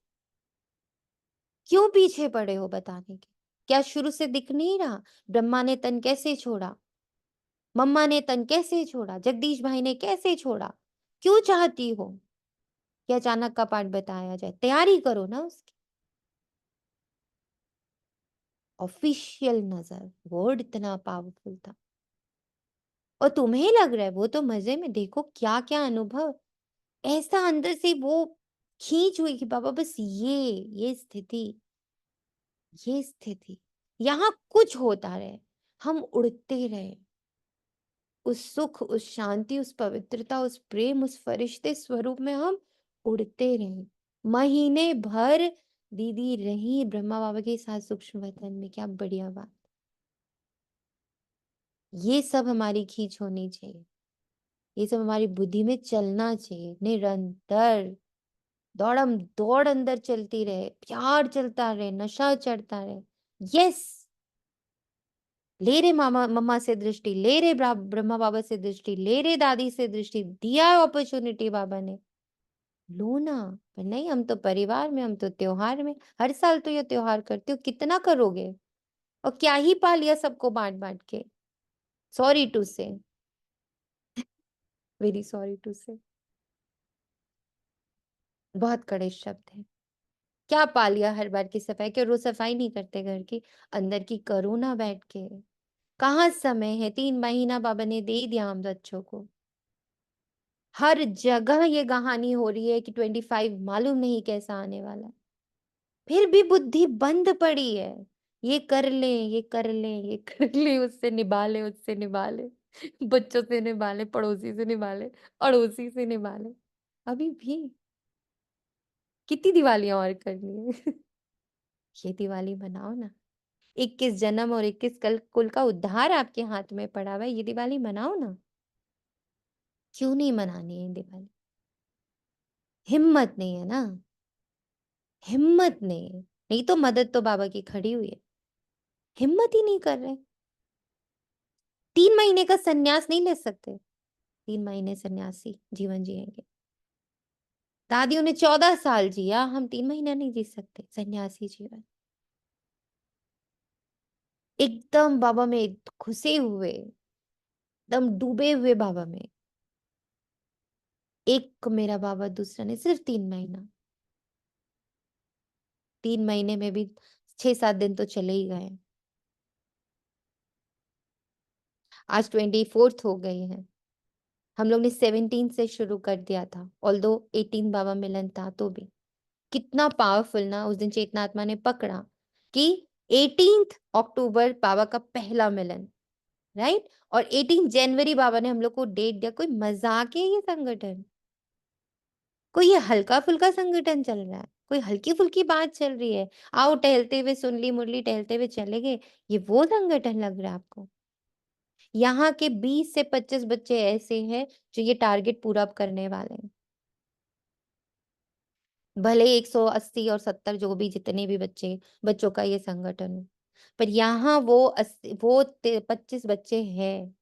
क्यों पीछे पड़े हो बताने के? क्या शुरू से दिख नहीं रहा? ब्रह्मा ने तन कैसे छोड़ा, मम्मा ने तन कैसे छोड़ा, जगदीश भाई ने कैसे छोड़ा? क्यों चाहती हो कि अचानक का पाठ बताया जाए? तैयारी करो ना उसकी। ऑफिशियल नजर, वर्ड इतना पावरफुल था। और तुम्हें लग रहा है वो तो मजे में, देखो क्या क्या अनुभव। ऐसा अंदर से वो खींच हुई कि बाबा बस ये स्थिति, ये स्थिति, यहाँ कुछ होता रहे, हम उड़ते रहे। उस सुख, उस शांति, उस पवित्रता, उस प्रेम, उस फरिश्ते स्वरूप में हम उड़ते रहे। महीने भर दीदी रही ब्रह्मा बाबा के साथ सूक्ष्म वतन में, क्या बढ़िया बात। ये सब हमारी खींच होनी चाहिए, ये सब हमारी बुद्धि में चलना चाहिए निरंतर। दौड़म दौड़ अंदर चलती रहे, प्यार चलता रहे, नशा चढ़ता रहे। यस, ले रे मामा मम्मा से दृष्टि, ले रे ब्रह्मा बाबा से दृष्टि, ले रे दादी से दृष्टि, दिया अपॉर्चुनिटी बाबा ने, लो ना। पर नहीं, हम तो परिवार में, हम तो त्योहार में, हर साल तो ये त्योहार करते हो, कितना करोगे? और क्या ही पा लिया सबको बांट बांट के। सॉरी टू से, वेरी सॉरी टू से, बहुत कड़े शब्द है। क्या पा लिया हर बार की सफाई? क्यों रोज सफाई नहीं करते घर की? अंदर की करो ना बैठ के। कहाँ समय है? 3 महीना बाबा ने दे ही दिया हम बच्चों को। हर जगह ये कहानी हो रही है कि 25 मालूम नहीं कैसा आने वाला है। फिर भी बुद्धि बंद पड़ी है। ये कर ले, ये कर ले, ये कर ले, उससे निभा ले, उससे निभा ले, बच्चों से निभा ले, पड़ोसी से निभा ले, अड़ोसी से निभा ले। अभी भी कितनी दिवालियां और करनी है? ये दिवाली मनाओ ना। 21 जन्म और 21 कल कुल का उद्धार आपके हाथ में पड़ा हुआ है, ये दिवाली मनाओ ना। क्यों नहीं मनानी है दिवाली? हिम्मत नहीं है ना, हिम्मत नहीं है। नहीं तो मदद तो बाबा की खड़ी हुई है, हिम्मत ही नहीं कर रहे। 3 महीने का संन्यास नहीं ले सकते, 3 महीने सन्यासी जीवन जिएंगे। दादियों ने 14 साल जिया, हम 3 महीना नहीं जी सकते सन्यासी जीवन। एकदम बाबा में घुसे हुए, एकदम डूबे हुए बाबा में। एक मेरा बाबा, दूसरा ने सिर्फ 3 महीना। 3 महीने में भी 6-7 दिन तो चले ही गए। आज 24th हो गई है। हम लोग ने 17 से शुरू कर दिया था, ऑल्दो 18 बाबा मिलन था तो भी। कितना पावरफुल ना, उस दिन चेतना आत्मा ने पकड़ा कि 18 अक्टूबर बाबा का पहला मिलन, राइट? और 18 जनवरी बाबा ने हम लोग को डेट दिया। कोई मजाक है ये संगठन? कोई ये हल्का फुल्का संगठन चल रहा है? कोई हल्की फुल्की बात चल रही है? आओ टहलते हुए सुन ली मुरली, टहलते हुए चले गए, ये वो संगठन लग रहा है आपको? यहाँ के 20 से 25 बच्चे ऐसे हैं जो ये टारगेट पूरा करने वाले हैं। भले 180 और 70 जो भी जितने भी बच्चों का ये संगठन हो, पर यहाँ वो 25 बच्चे हैं।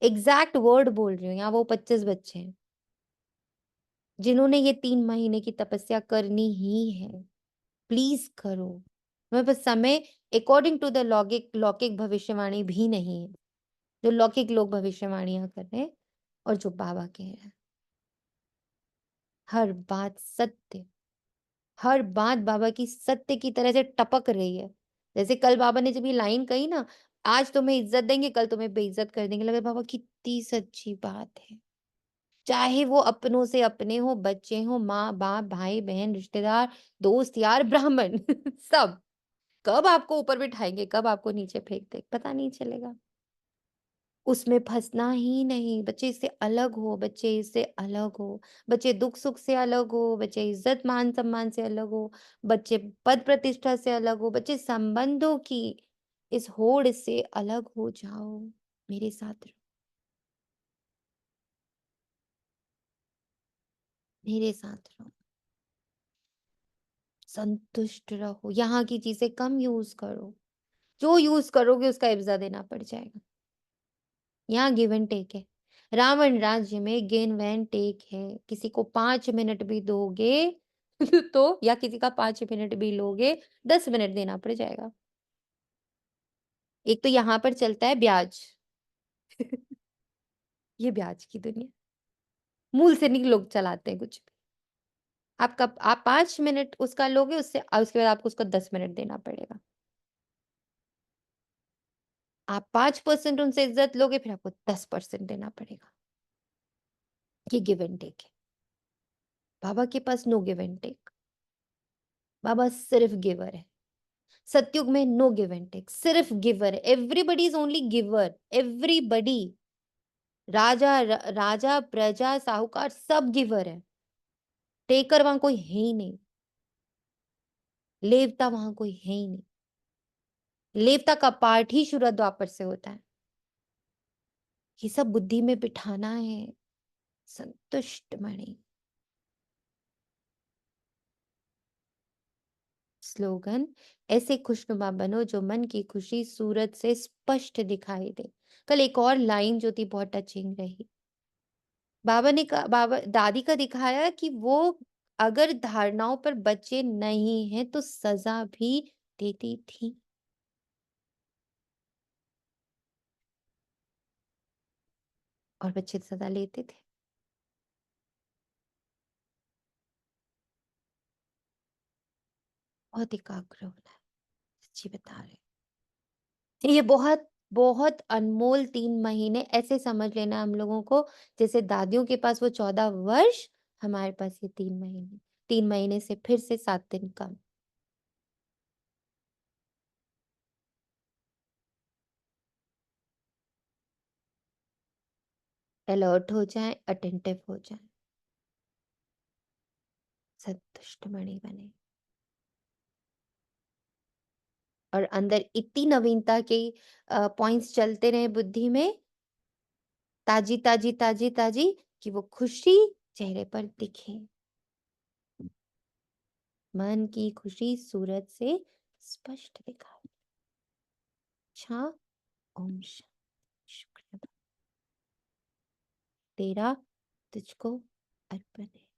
एग्जैक्ट वर्ड बोल रही हूँ, यहाँ वो 25 बच्चे हैं जिन्होंने ये 3 महीने की तपस्या करनी ही है। प्लीज करो। मेरे पास समय अकॉर्डिंग टू द लौकिक भविष्यवाणी भी नहीं है, जो लौकिक लोग भविष्यवाणियां कर रहे हैं और जो बाबा कह रहे हैं। हर बात सत्य, हर बात बाबा की सत्य की तरह से टपक रही है। जैसे कल बाबा ने जब ये लाइन कही ना, आज तुम्हें इज्जत देंगे, कल तुम्हें बेइज्जत कर देंगे, लगा बाबा कितनी सच्ची बात है। चाहे वो अपनों से अपने हो, बच्चे हो, माँ बाप, भाई बहन, रिश्तेदार, दोस्त यार, ब्राह्मण सब। कब आपको ऊपर बिठाएंगे, कब आपको नीचे फेंक दे, पता नहीं चलेगा। उसमें फंसना ही नहीं। बच्चे इससे अलग हो, बच्चे इससे अलग हो, बच्चे दुख सुख से अलग हो, बच्चे इज्जत मान सम्मान से अलग हो, बच्चे पद प्रतिष्ठा से अलग हो, बच्चे संबंधों की इस होड़ से अलग हो जाओ। मेरे साथ रहो, मेरे साथ रहो, संतुष्ट रहो। यहाँ की चीजें कम यूज करो, जो यूज करोगे उसका इब्जा देना पड़ जाएगा। यहाँ गिव एंड टेक है। रावण राज्य में गिव एंड टेक है। किसी को 5 मिनट भी दोगे तो, या किसी का 5 मिनट भी लोगे, 10 मिनट देना पड़ जाएगा। एक तो यहाँ पर चलता है ब्याज ये ब्याज की दुनिया, मूल से नहीं लोग चलाते हैं कुछ भी। आप 5 मिनट उसका लोगे, उसके बाद आपको उसको 10 मिनट देना पड़ेगा। आप 5% उनसे इज्जत लोगे, फिर आपको 10% देना पड़ेगा। ये गिव एंड टेक है। बाबा के पास नो गिव एंड टेक, बाबा सिर्फ गिवर है। सतयुग में नो गिव एंड टेक, सिर्फ गिवर है। Everybody is only giver, everybody. राजा प्रजा साहूकार सब गिवर है। टेकर वहां कोई है ही नहीं, लेवता वहां कोई है ही नहीं। लेवता का पाठ ही शुरू द्वापर से होता है। ये सब बुद्धि में बिठाना है। संतुष्ट मणि स्लोगन, ऐसे खुशनुमा बनो जो मन की खुशी सूरत से स्पष्ट दिखाई दे। कल एक और लाइन जो थी बहुत टचिंग रही। बाबा दादी का दिखाया कि वो अगर धारणाओं पर बचे नहीं हैं तो सजा भी देती थी। और बच्चे सजा लेते थे। बहुत एकाग्र होना है, सच्ची बता रहे। ये बहुत बहुत अनमोल 3 महीने ऐसे समझ लेना हम लोगों को, जैसे दादियों के पास वो 14 वर्ष, हमारे पास ये 3 महीने। 3 महीने से फिर से 7 दिन कम। अलर्ट हो जाए, अटेंटिव हो जाए, संतुष्ट मणि बने। और अंदर इतनी नवीनता के पॉइंट्स चलते रहे बुद्धि में, ताजी ताजी ताजी ताजी, कि वो खुशी चेहरे पर दिखे। मन की खुशी सूरज से स्पष्ट दिखाई। अच्छा, ओम शांति। शुक्रिया, तेरा तुझको अर्पण है।